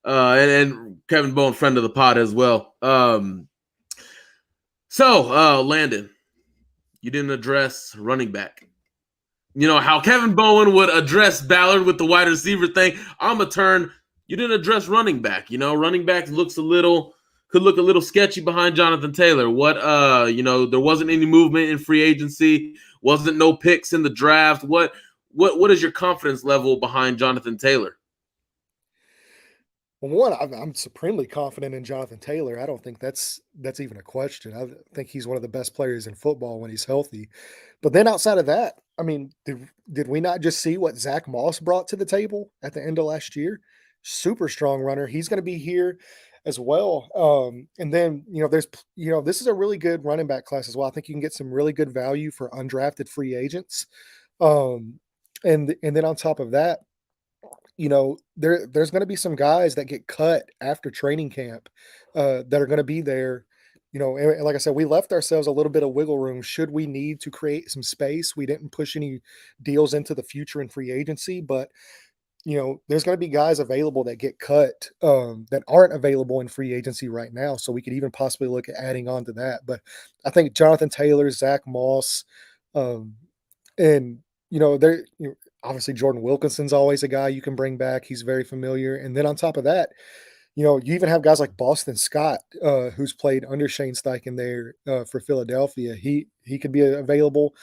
and Kevin Bowen, friend of the pod as well. So Landon, you didn't address running back. You know how Kevin Bowen would address Ballard with the wide receiver thing. I'm a turn. You didn't address running back. Running back could look a little sketchy behind Jonathan Taylor. There wasn't any movement in free agency. Wasn't no picks in the draft. What is your confidence level behind Jonathan Taylor? Well, one, I'm supremely confident in Jonathan Taylor. I don't think that's even a question. I think he's one of the best players in football when he's healthy. But then outside of that, I mean, did we not just see what Zach Moss brought to the table at the end of last year? Super strong runner. He's going to be here as well. And then, this is a really good running back class as well. I think you can get some really good value for undrafted free agents. And then on top of that, there's going to be some guys that get cut after training camp that are going to be there. And like I said, we left ourselves a little bit of wiggle room should we need to create some space. We didn't push any deals into the future in free agency, but there's going to be guys available that get cut that aren't available in free agency right now. So we could even possibly look at adding on to that. But I think Jonathan Taylor, Zach Moss, and obviously Jordan Wilkinson's always a guy you can bring back. He's very familiar. And then on top of that, you even have guys like Boston Scott, who's played under Shane Steichen there for Philadelphia. He could be available.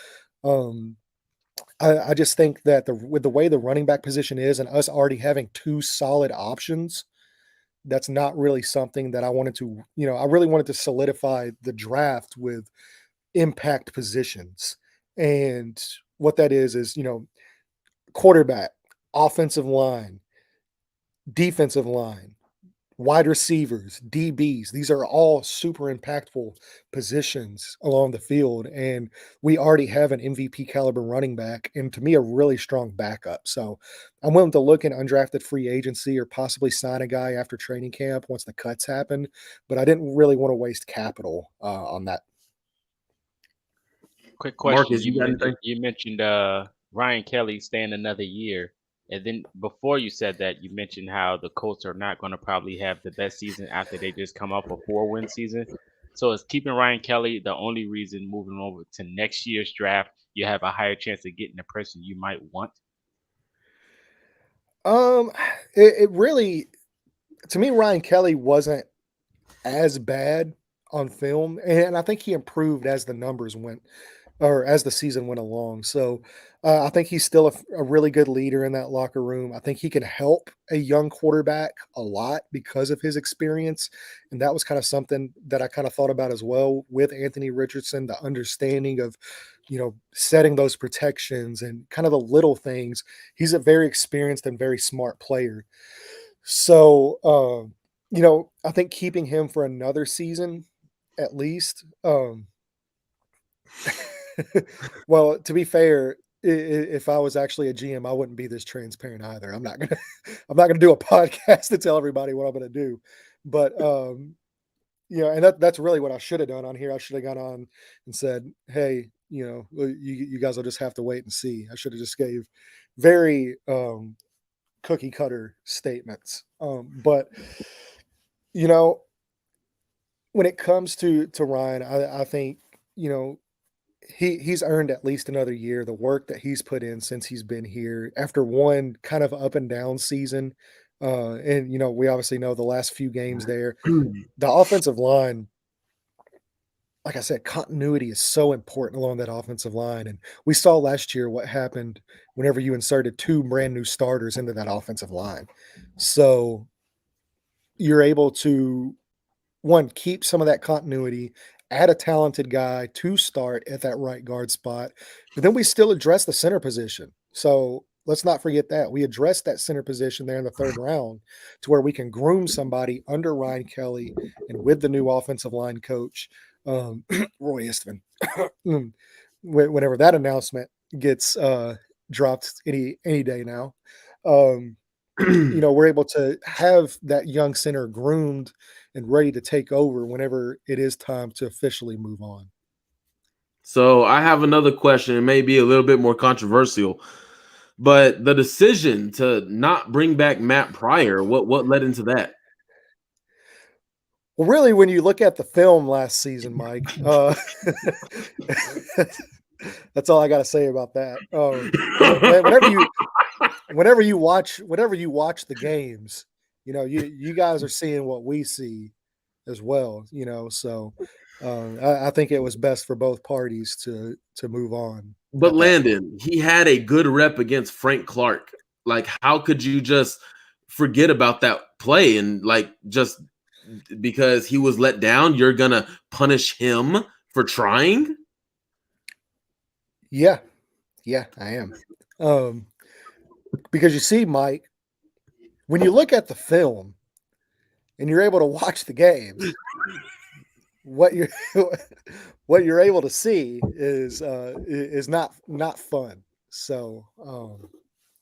I just think that with the way the running back position is and us already having 2 solid options, that's not really something that I wanted to, I really wanted to solidify the draft with impact positions. And what that is, quarterback, offensive line, defensive line, wide receivers, DBs. These are all super impactful positions along the field. And we already have an MVP caliber running back and to me, a really strong backup. So I'm willing to look in undrafted free agency or possibly sign a guy after training camp once the cuts happen. But I didn't really want to waste capital on that. Quick question. Marcus, You mentioned Ryan Kelly staying another year. And then before you said that, you mentioned how the Colts are not going to probably have the best season after they just come up a 4-win season. So is keeping Ryan Kelly the only reason moving over to next year's draft, you have a higher chance of getting the person you might want? It really, to me, Ryan Kelly wasn't as bad on film. And I think he improved as the numbers went or as the season went along. So I think he's still a really good leader in that locker room. I think he can help a young quarterback a lot because of his experience. And that was kind of something that I kind of thought about as well with Anthony Richardson, the understanding of, setting those protections and kind of the little things. He's a very experienced and very smart player. So, I think keeping him for another season at least. Well, to be fair, if I was actually a GM, I wouldn't be this transparent either. I'm not gonna I'm not gonna do a podcast to tell everybody what I'm gonna do. But and that's really what I should have done on here. I should have gone on and said, "Hey, you guys will just have to wait and see." I should have just gave very cookie cutter statements. But when it comes to Ryan, I think he's earned at least another year. The work that he's put in since he's been here, after one kind of up and down season, and we obviously know the last few games there, the offensive line. Like I said, continuity is so important along that offensive line. And we saw last year what happened whenever you inserted two brand new starters into that offensive line. So you're able to, one, keep some of that continuity, add a talented guy to start at that right guard spot. But then we still address the center position. So let's not forget that. We addressed that center position there in the third round to where we can groom somebody under Ryan Kelly and with the new offensive line coach. Roy Istvan. Whenever that announcement gets dropped any day now, we're able to have that young center groomed and ready to take over whenever it is time to officially move on. So I have another question. It may be a little bit more controversial, but the decision to not bring back Matt Pryor, what led into that? Well, really, when you look at the film last season, Mike, that's all I got to say about that. Whenever you watch the games, you guys are seeing what we see as well. So I think it was best for both parties to move on. But Landon, he had a good rep against Frank Clark. Like, how could you just forget about that play and just because he was let down, you're gonna punish him for trying? Yeah, I am. Because you see, Mike, when you look at the film and you're able to watch the games, what you're able to see is not fun. So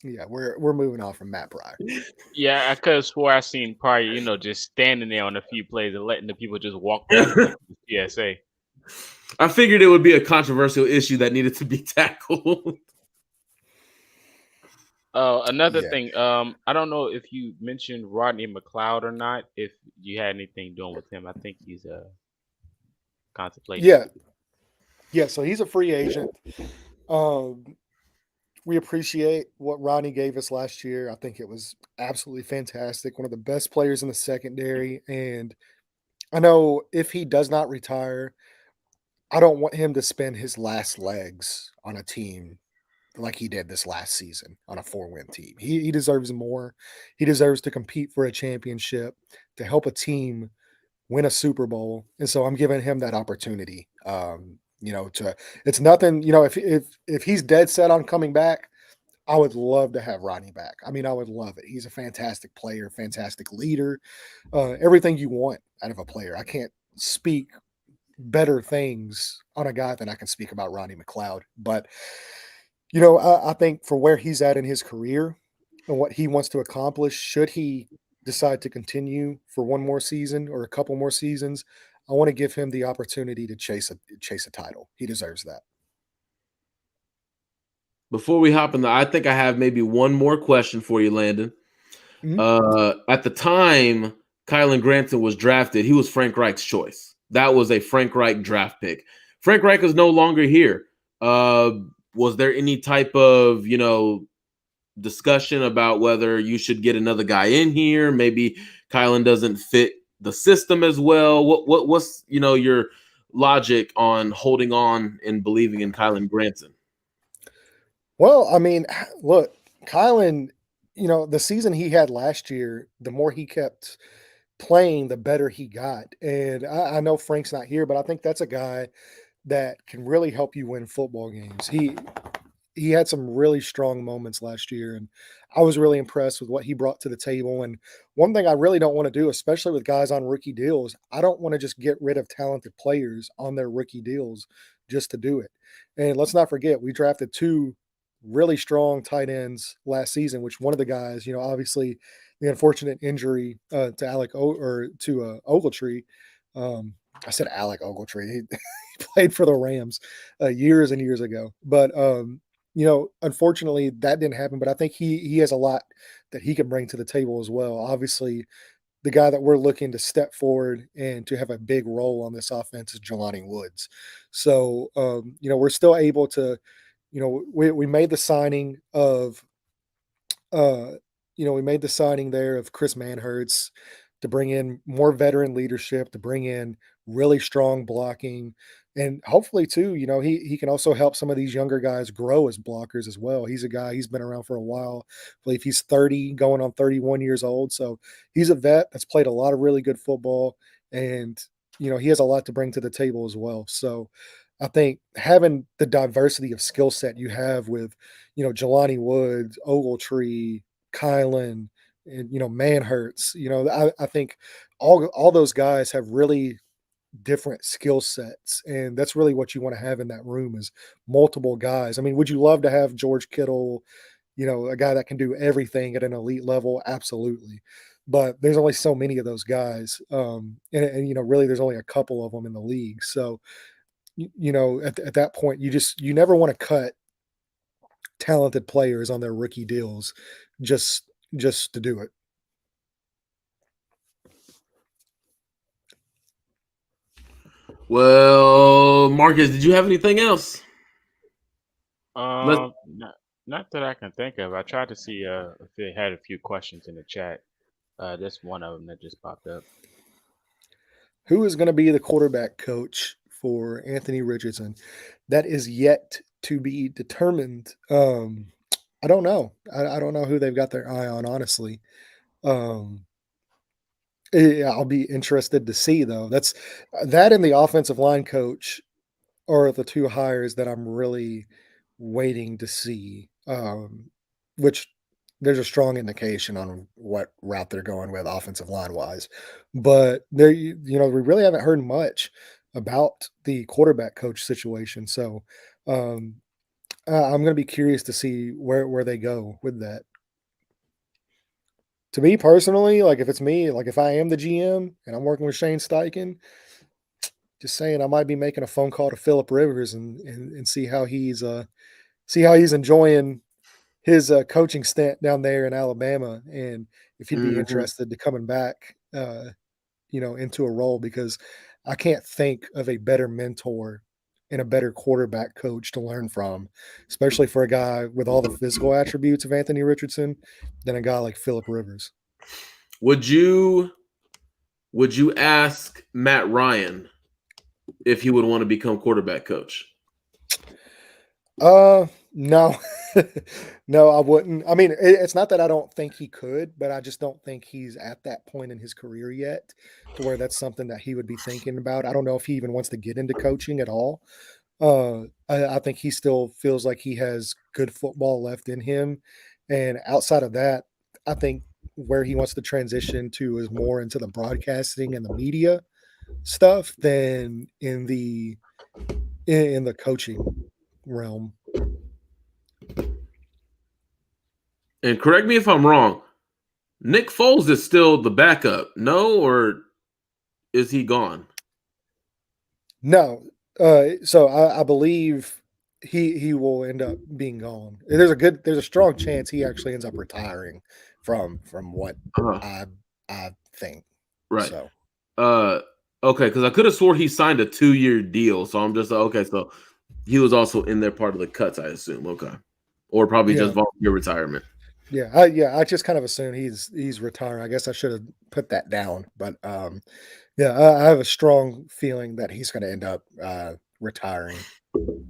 we're moving on from Matt Pryor. Yeah, I could have swore I seen Pryor, just standing there on a few plays and letting the people just walk past the PSA. I figured it would be a controversial issue that needed to be tackled. Another thing, I don't know if you mentioned Rodney McLeod or not. If you had anything doing with him, I think he's contemplating. Yeah. So he's a free agent. We appreciate what Rodney gave us last year. I think it was absolutely fantastic. One of the best players in the secondary. And I know if he does not retire, I don't want him to spend his last legs on a team like he did this last season on a 4-win team. He deserves more. He deserves to compete for a championship, to help a team win a Super Bowl. And so I'm giving him that opportunity. It's nothing, if he's dead set on coming back, I would love to have Rodney back. I mean, I would love it. He's a fantastic player, fantastic leader, everything you want out of a player. I can't speak better things on a guy than I can speak about Rodney McLeod. But, I think for where he's at in his career and what he wants to accomplish, should he decide to continue for one more season or a couple more seasons, I want to give him the opportunity to chase a title. He deserves that. Before we hop in, I think I have maybe one more question for you, Landon. Mm-hmm. At the time Kylan Granson was drafted, he was Frank Reich's choice. That was a Frank Reich draft pick. Frank Reich is no longer here. Was there any type of, discussion about whether you should get another guy in here? Maybe Kylan doesn't fit the system as well. What's your logic on holding on and believing in Kylan Granson? Well, I mean, look, Kylan, the season he had last year, the more he kept playing, the better he got. And I know Frank's not here, but I think that's a guy that can really help you win football games. He had some really strong moments last year, and I was really impressed with what he brought to the table. And one thing I really don't want to do, especially with guys on rookie deals, I don't want to just get rid of talented players on their rookie deals just to do it. And let's not forget, we drafted 2 really strong tight ends last season, which one of the guys, obviously the unfortunate injury to Ogletree. I said Alec Ogletree. He played for the Rams years and years ago, but unfortunately that didn't happen. But I think he has a lot that he can bring to the table as well. Obviously, the guy that we're looking to step forward and to have a big role on this offense is Jelani Woods. So we're still able to, we made the signing of we made the signing there of Chris Manhertz to bring in more veteran leadership, to bring in really strong blocking. And hopefully too, he can also help some of these younger guys grow as blockers as well. He's a guy, he's been around for a while. I believe he's 30, going on 31 years old. So he's a vet that's played a lot of really good football. And, he has a lot to bring to the table as well. So I think having the diversity of skill set you have with, Jelani Woods, Ogletree, Kylan, and Manhertz, I think all those guys have really different skill sets, and that's really what you want to have in that room is multiple guys. I mean, would you love to have George Kittle, a guy that can do everything at an elite level? Absolutely. But there's only so many of those guys. And really there's only a couple of them in the league. So, at that point, you never want to cut talented players on their rookie deals just to do it. Well, Marcus, did you have anything else? Not that I can think of. I tried to see if they had a few questions in the chat. There's one of them that just popped up. Who is going to be the quarterback coach for Anthony Richardson? That is yet to be determined. I don't know. I don't know who they've got their eye on, honestly. I'll be interested to see, though. That and the offensive line coach are the 2 hires that I'm really waiting to see, which there's a strong indication on what route they're going with offensive line wise. But we really haven't heard much about the quarterback coach situation. So I'm going to be curious to see where they go with that. To me personally, like if it's me, like if I am the GM and I'm working with Shane Steichen, just saying I might be making a phone call to Phillip Rivers and see how he's enjoying his coaching stint down there in Alabama, and if he'd be interested to coming back, into a role, because I can't think of a better mentor and a better quarterback coach to learn from, especially for a guy with all the physical attributes of Anthony Richardson, than a guy like Phillip Rivers. Would you ask Matt Ryan if he would want to become quarterback coach? No, no, I wouldn't. I mean, it's not that I don't think he could, but I just don't think he's at that point in his career yet to where that's something that he would be thinking about. I don't know if he even wants to get into coaching at all. I think he still feels like he has good football left in him. And outside of that, I think where he wants to transition to is more into the broadcasting and the media stuff than in the coaching realm. And correct me if I'm wrong, Nick Foles is still the backup, no? Or is he gone? No. So I believe he will end up being gone. There's a strong chance he actually ends up retiring from what I think. Right. So okay, because I could have swore he signed a 2-year deal. So I'm just okay. So he was also in there part of the cuts, I assume. Okay. Or probably just volunteer retirement. Yeah, I just kind of assume he's retiring. I guess I should have put that down, but I have a strong feeling that he's going to end up retiring. All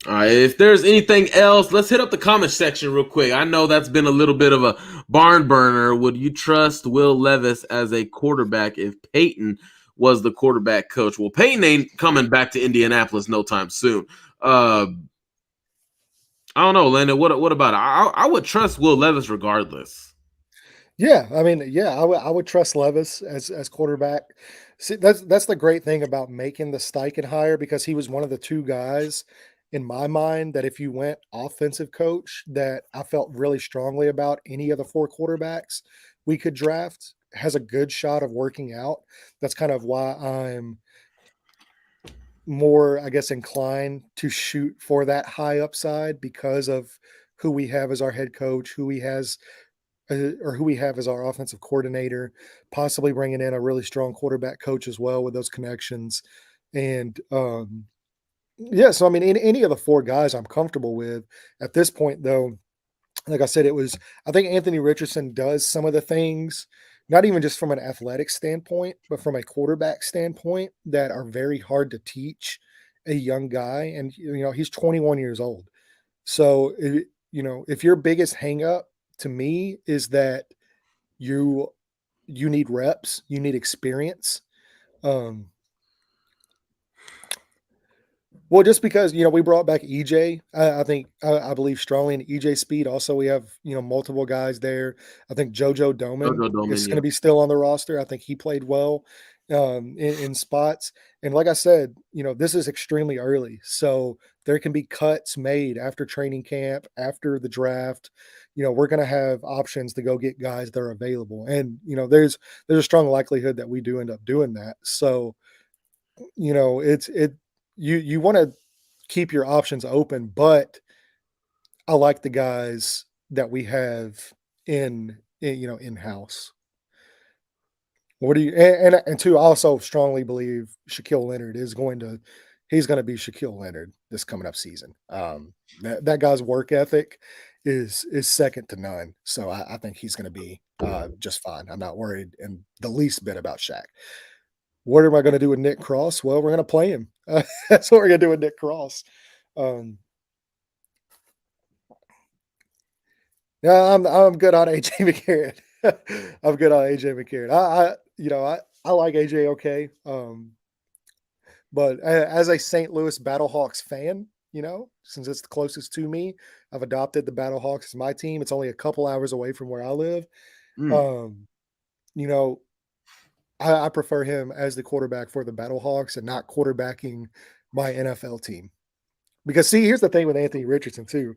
right, if there's anything else, let's hit up the comment section real quick. I know that's been a little bit of a barn burner. Would you trust Will Levis as a quarterback if Peyton was the quarterback coach. Well, Peyton ain't coming back to Indianapolis no time soon. I don't know, Landon. What about it? I would trust Will Levis regardless. Yeah, I mean, yeah, I would trust Levis as quarterback. See, that's the great thing about making the Steichen hire, because he was one of the two guys in my mind that if you went offensive coach, that I felt really strongly about any of the four quarterbacks we could draft has a good shot of working out. That's kind of why I'm more, I guess, inclined to shoot for that high upside, because of who we have as our head coach, who we have as our offensive coordinator, possibly bringing in a really strong quarterback coach as well with those connections. And yeah, so I mean, any of the four guys I'm comfortable with at this point, though. Like I said, I think Anthony Richardson does some of the things, not even just from an athletic standpoint, but from a quarterback standpoint, that are very hard to teach a young guy. And, he's 21 years old. So, if your biggest hang up to me is that you you need reps, you need experience. Um, well, just because we brought back EJ, I think I believe strongly in EJ Speed. Also, we have multiple guys there. I think JoJo Doman JoJo Doman, is going yeah. to be still on the roster. I think he played well in spots. And like I said, this is extremely early, so there can be cuts made after training camp, after the draft. We're going to have options to go get guys that are available, and there's a strong likelihood that we do end up doing that. So you want to keep your options open, but I like the guys that we have in house. What do you and two, I also strongly believe Shaquille Leonard he's going to be Shaquille Leonard this coming up season. That guy's work ethic is second to none. So I think he's going to be just fine. I'm not worried in the least bit about Shaq. What am I going to do with Nick Cross? Well, we're going to play him. That's what we're going to do with Nick Cross. Um, yeah, I'm good on AJ McCarron. I'm good on AJ McCarron. I like AJ okay. But as a St. Louis Battlehawks fan, since it's the closest to me, I've adopted the Battlehawks as my team. It's only a couple hours away from where I live. Mm. You know, I prefer him as the quarterback for the Battlehawks and not quarterbacking my NFL team. Because see, here's the thing with Anthony Richardson too.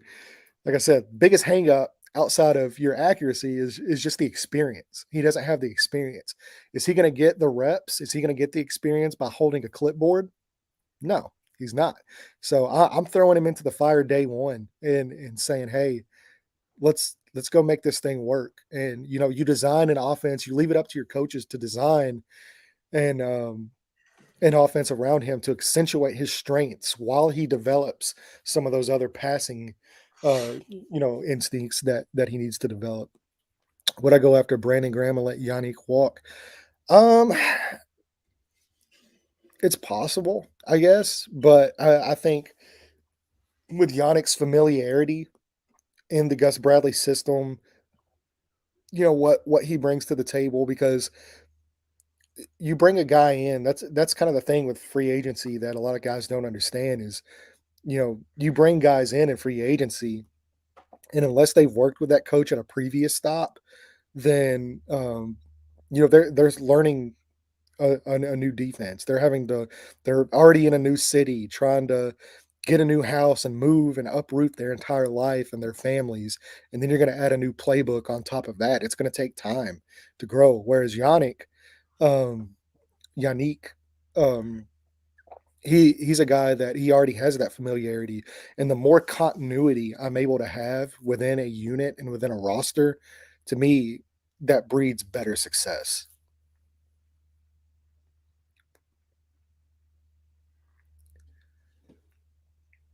Like I said, biggest hang up outside of your accuracy is just the experience. He doesn't have the experience. Is he going to get the reps? Is he going to get the experience by holding a clipboard? No, he's not. So I'm throwing him into the fire day one and saying, hey, let's go make this thing work. And you design an offense, you leave it up to your coaches to design and an offense around him to accentuate his strengths while he develops some of those other passing instincts that he needs to develop. Would I go after Brandon Graham and let Yannick walk? Um it's possible, I guess, but I think with Yannick's familiarity in the Gus Bradley system, what he brings to the table, because you bring a guy in, that's kind of the thing with free agency that a lot of guys don't understand is, you bring guys in free agency, and unless they've worked with that coach at a previous stop, then there's learning a new defense. They're already in a new city, trying to get a new house and move and uproot their entire life and their families, and then you're going to add a new playbook on top of that. It's going to take time to grow. Whereas um, Yannick, um, he's a guy that he already has that familiarity, and the more continuity I'm able to have within a unit and within a roster, to me, that breeds better success.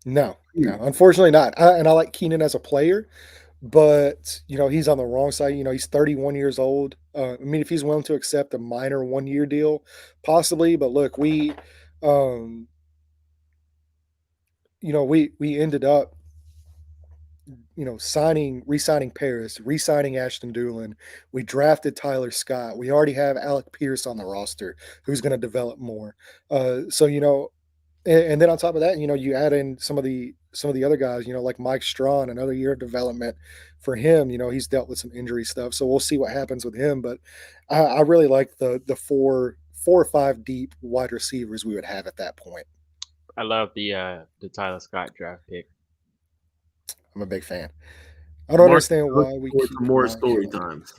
No, no, unfortunately not. And I like Keenan as a player, but he's on the wrong side. He's 31 years old. I mean, if he's willing to accept a minor 1 year deal, possibly. But look, um, we ended up re-signing Paris, re-signing Ashton Doolin. We drafted Tyler Scott. We already have Alec Pierce on the roster, who's going to develop more. So and then on top of that, you add in some of the other guys, like Mike Strawn, another year of development for him. He's dealt with some injury stuff, so we'll see what happens with him. But I really like the four or five deep wide receivers we would have at that point. I love the Tyler Scott draft pick. I'm a big fan. I don't Mark, understand look why we forward to keep more not story getting. times.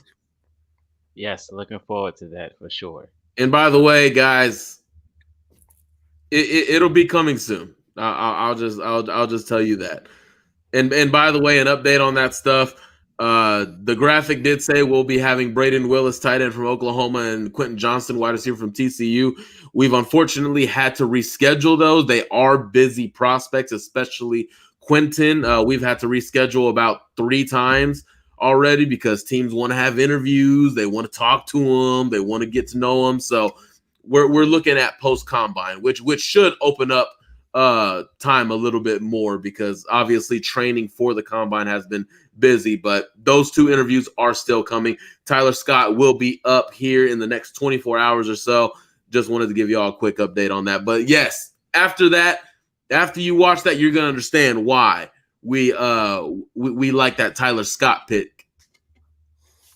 Yes, looking forward to that for sure. And by the way, guys, it'll be coming soon. I'll just tell you that. And by the way, an update on that stuff. The graphic did say we'll be having Braden Willis, tight end from Oklahoma, and Quentin Johnston, wide receiver from TCU. We've unfortunately had to reschedule those. They are busy prospects, especially Quentin. We've had to reschedule about 3 times already because teams want to have interviews. They want to talk to him. They want to get to know him. So we're looking at post combine, which should open up time a little bit more because obviously training for the combine has been busy, but those 2 interviews are still coming. Tyler Scott will be up here in the next 24 hours or so. Just wanted to give you all a quick update on that. But yes, after you watch that, you're gonna understand why we like that Tyler Scott pick.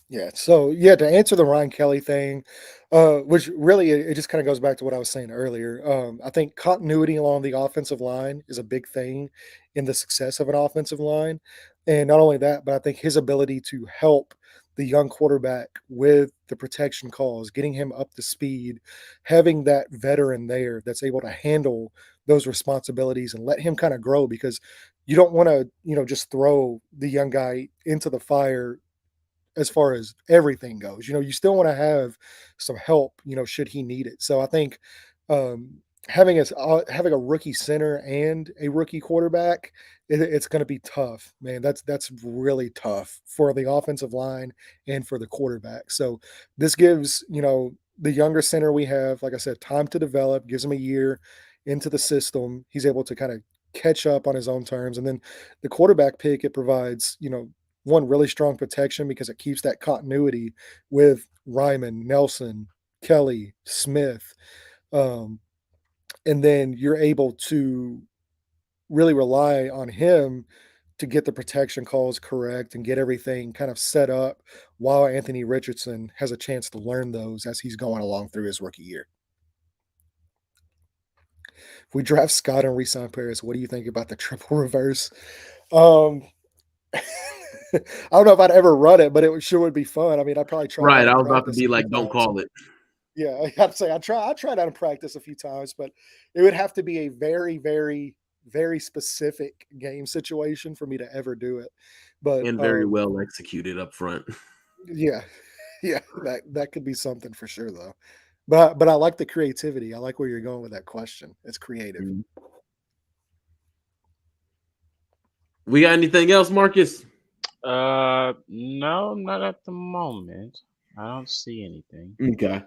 Yeah. So to answer the Ryan Kelly thing, which really it just kind of goes back to what I was saying earlier. I think continuity along the offensive line is a big thing in the success of an offensive line, and not only that, but I think his ability to help the young quarterback with the protection calls, getting him up to speed, having that veteran there that's able to handle those responsibilities and let him kind of grow because you don't want to, just throw the young guy into the fire as far as everything goes. You still want to have some help, should he need it. So I think um, having a rookie center and a rookie quarterback, it's going to be tough, man. That's really tough for the offensive line and for the quarterback. So this gives the younger center we have, like I said, time to develop. Gives him a year into the system. He's able to kind of catch up on his own terms, and then the quarterback pick it provides one really strong protection because it keeps that continuity with Ryman, Nelson, Kelly, Smith. Um, and then you're able to really rely on him to get the protection calls correct and get everything kind of set up while Anthony Richardson has a chance to learn those as he's going along through his rookie year. If we draft Scott and re-sign Paris, what do you think about the triple reverse? Um, I don't know if I'd ever run it, but it sure would be fun. I mean, I'd probably try it Right. out I in was about to practice a be few like, don't times. call it. Yeah, I have to say I tried out in practice a few times, but it would have to be a very, very, very specific game situation for me to ever do it. But And very well executed up front. yeah, yeah, that could be something for sure though. But I like the creativity. I like where you're going with that question. It's creative. We got anything else, Marcus? No, not at the moment. I don't see anything. Okay.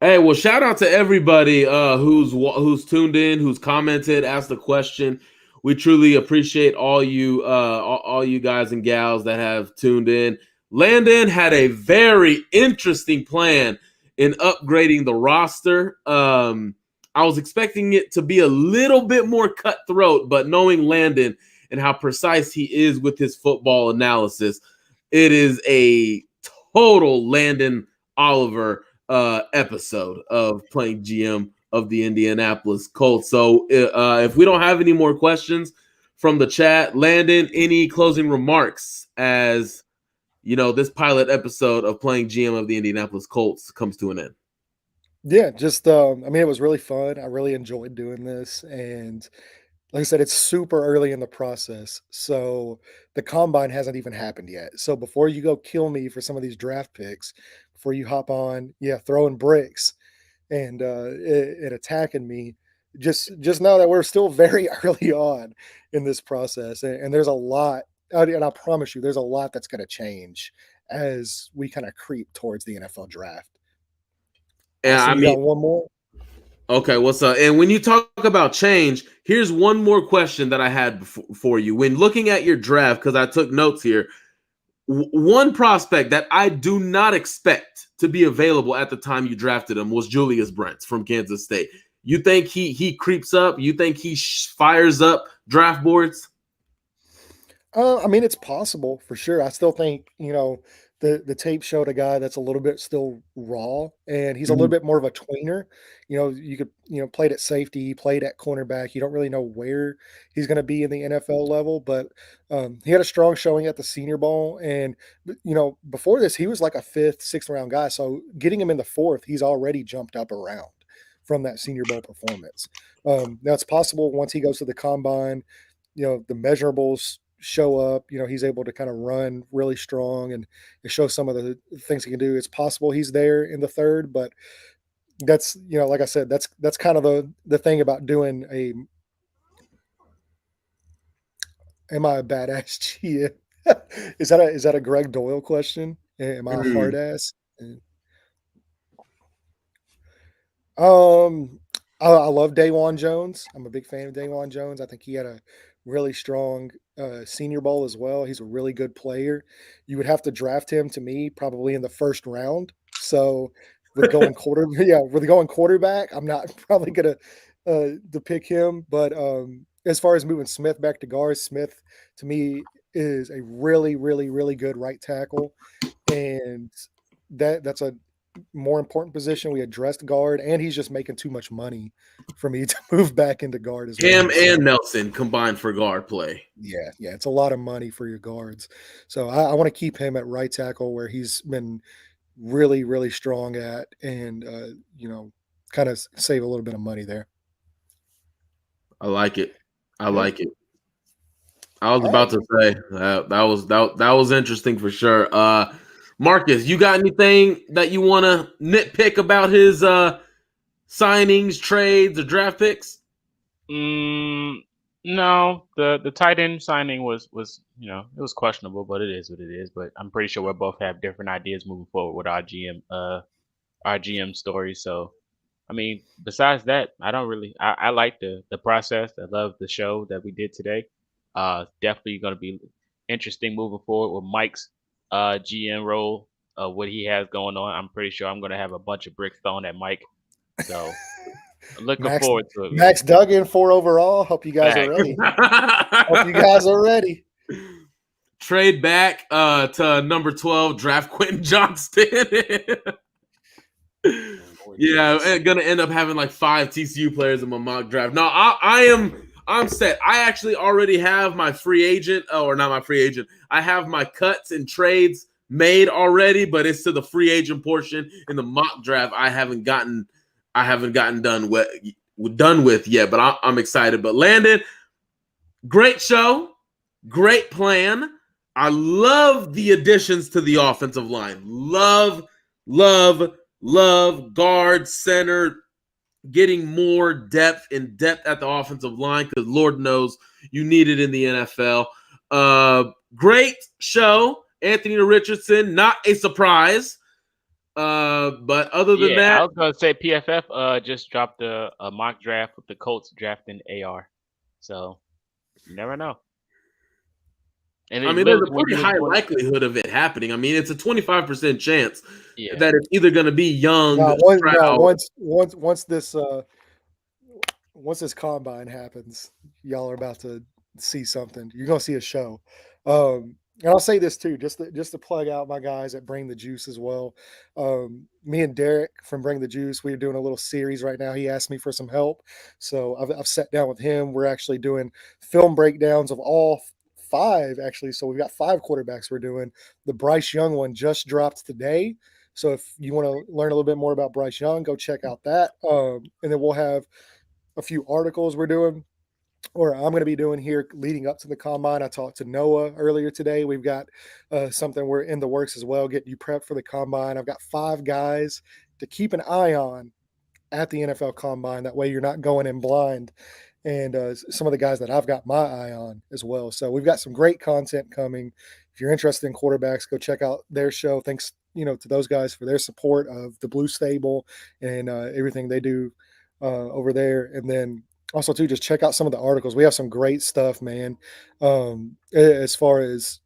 Hey, well, shout out to everybody who's tuned in, who's commented, asked a question. We truly appreciate all you guys and gals that have tuned in. Landon had a very interesting plan in upgrading the roster. I was expecting it to be a little bit more cutthroat, but knowing Landon and how precise he is with his football analysis, it is a total Landon Oliver episode of playing GM of the Indianapolis Colts. So if we don't have any more questions from the chat, Landon, any closing remarks as this pilot episode of playing GM of the Indianapolis Colts comes to an end? Yeah, just I mean, it was really fun. I really enjoyed doing this, and like I said, it's super early in the process. So the combine hasn't even happened yet. So before you go kill me for some of these draft picks, before you hop on, throwing bricks and attacking me, just know that we're still very early on in this process, and there's a lot. And I promise you, there's a lot that's going to change as we kind of creep towards the NFL draft. And I Austin, you mean, got one more? Okay, what's up? And when you talk about change, here's one more question that I had for you. When looking at your draft, because I took notes here, one prospect that I do not expect to be available at the time you drafted him was Julius Brents from Kansas State. You think he creeps up? You think he fires up draft boards? I mean, it's possible for sure. I still think, the tape showed a guy that's a little bit still raw, and he's a little Mhm. bit more of a tweener. You could, played at safety, he played at cornerback. You don't really know where he's going to be in the NFL level, but he had a strong showing at the Senior Bowl. And, before this, he was like a fifth, sixth round guy. So getting him in the fourth, he's already jumped up around from that Senior Bowl performance. Now, it's possible once he goes to the combine, the measurables show up, he's able to kind of run really strong and show some of the things he can do. It's possible he's there in the third, but that's, like I said, that's kind of the thing about doing am I a badass GM? Is that a Greg Doyle question? Am I a hard Mm. ass? Um, I love Dawan Jones. I'm a big fan of Dawan Jones. I think he had a really strong Senior Bowl as well. He's a really good player. You would have to draft him to me probably in the first round. So with going with going quarterback, I'm not probably gonna to pick him. But as far as moving Smith back to guard, Smith to me is a really, really, really good right tackle, and that's a more important position. We addressed guard, and he's just making too much money for me to move back into guard as Him well. So and Nelson combined for guard play. yeah, it's a lot of money for your guards. So I want to keep him at right tackle where he's been really, really strong at, and kind of save a little bit of money there. I like it. I Yeah. like it. I was All about right. to say that was interesting for sure. Marcus, you got anything that you want to nitpick about his signings, trades, or draft picks? Mm, no, the tight end signing was it was questionable, but it is what it is. But I'm pretty sure we both have different ideas moving forward with our GM story. So I mean, besides that, I don't really. I like the process. I love the show that we did today. Definitely going to be interesting moving forward with Mike's GM role. What he has going on. I'm pretty sure I'm going to have a bunch of bricks thrown at Mike. So looking Max forward to it, man. Max Duggan 4 overall. Hope you guys are Facts. ready. Hope you guys are ready. Trade back to number 12, draft Quentin Johnston. Yeah, gonna end up having like 5 TCU players in my mock draft. No, I'm set. I actually already have my free agent, or not my free agent. I have my cuts and trades made already, but it's to the free agent portion in the mock draft. I haven't gotten done with yet, but I'm excited. But Landon, great show, great plan. I love the additions to the offensive line. Love guard, center, getting more depth at the offensive line because Lord knows you need it in the NFL. Great show. Anthony Richardson, not a surprise. But other than Yeah, I that, was gonna say PFF just dropped a mock draft with the Colts drafting AR. So you never know. And I it mean, there's literally a will pretty be high one. likelihood of it happening. I mean, it's a 25% chance Yeah. that it's either going to be Young, No, Stroud. once this combine happens, y'all are about to see something. You're gonna see a show. And I'll say this too, just to plug out my guys at Bring the Juice as well. Me and Derek from Bring the Juice, we're doing a little series right now. He asked me for some help, so I've sat down with him. We're actually doing film breakdowns of all 5 actually. So we've got 5 quarterbacks we're doing. The Bryce Young one just dropped today. So if you want to learn a little bit more about Bryce Young, go check out that. And then we'll have a few articles we're doing, or I'm going to be doing here leading up to the combine. I talked to Noah earlier today. We've got something we're in the works as well, getting you prepped for the combine. I've got 5 guys to keep an eye on at the NFL combine. That way you're not going in blind. And some of the guys that I've got my eye on as well. So we've got some great content coming. If you're interested in quarterbacks, go check out their show. Thanks, to those guys for their support of the Blue Stable and everything they do over there. And then also too, just check out some of the articles. We have some great stuff, man. As far as,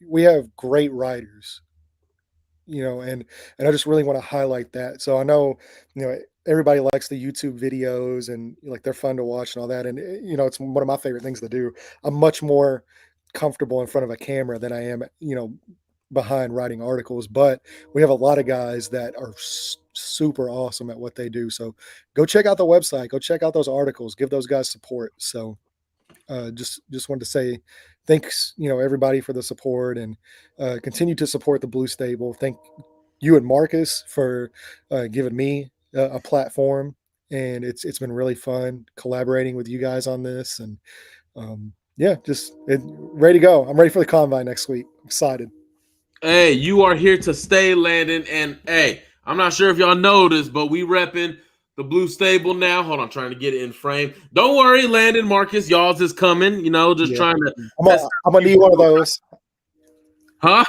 we have great writers, and I just really want to highlight that. So I know, everybody likes the YouTube videos and like they're fun to watch and all that. And it's one of my favorite things to do. I'm much more comfortable in front of a camera than I am, behind writing articles. But we have a lot of guys that are super awesome at what they do. So go check out the website, go check out those articles, give those guys support. So just wanted to say thanks, everybody for the support, and continue to support the Blue Stable. Thank you and Marcus for giving me a platform, and it's been really fun collaborating with you guys on this. And yeah, just ready to go. I'm ready for the combine next week. I'm excited. Hey, you are here to stay, Landon. And hey, I'm not sure if y'all noticed, but we repping the Blue Stable now. Hold on, trying to get it in frame. Don't worry, Landon, Marcus, y'all's is coming. Just trying to. I'm gonna need one of those. Huh?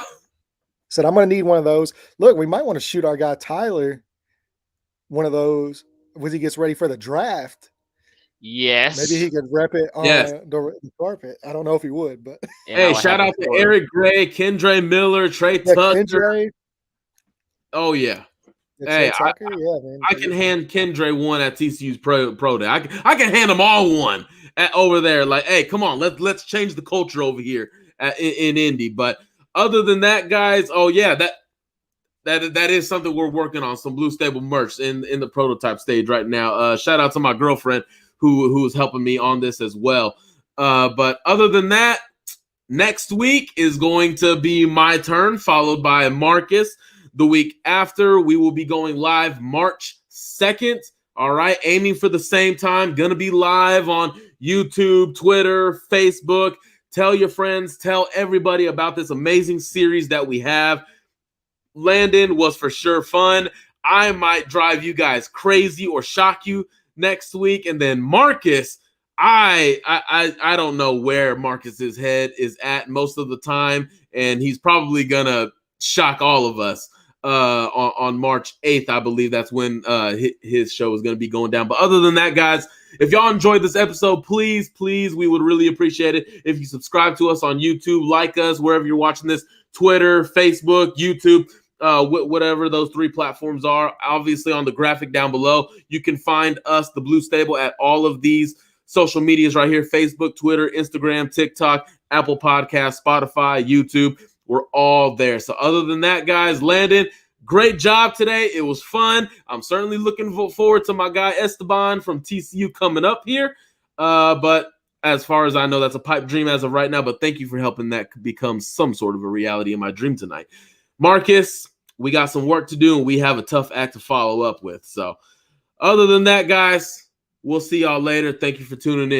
Said I'm gonna need one of those. Look, we might want to shoot our guy Tyler one of those when he gets ready for the draft. Yes. Maybe he could rep it on the carpet. I don't know if he would, but hey, shout out to Eric Gray, Kendre Miller, Trey Tucker. Kendre. Oh yeah. Hey, Tucker? Man. I can hand Kendre one at TCU's pro day. I can hand them all one over there. Like, hey, come on, let's change the culture over here in Indy. But other than that, guys, oh yeah, that is something we're working on. Some Blue Stable merch in the prototype stage right now. Shout out to my girlfriend who is helping me on this as well. But other than that, next week is going to be my turn, followed by Marcus. The week after, we will be going live March 2nd. All right, aiming for the same time. Going to be live on YouTube, Twitter, Facebook. Tell your friends, tell everybody about this amazing series that we have. Landon was for sure fun. I might drive you guys crazy or shock you next week. And then Marcus, I don't know where Marcus's head is at most of the time, and he's probably gonna shock all of us on March 8th. I believe that's when his show is going to be going down. But other than that, guys, if y'all enjoyed this episode, please, we would really appreciate it if you subscribe to us on YouTube, like us wherever you're watching this, Twitter, Facebook, YouTube, whatever those three platforms are. Obviously, on the graphic down below, you can find us, the Blue Stable, at all of these social medias right here: Facebook, Twitter, Instagram, TikTok, Apple Podcasts, Spotify, YouTube. We're all there. So other than that, guys, Landon, great job today. It was fun. I'm certainly looking forward to my guy Esteban from TCU coming up here. But as far as I know, that's a pipe dream as of right now. But thank you for helping that become some sort of a reality in my dream tonight. Marcus, we got some work to do, and we have a tough act to follow up with. So other than that, guys, we'll see y'all later. Thank you for tuning in.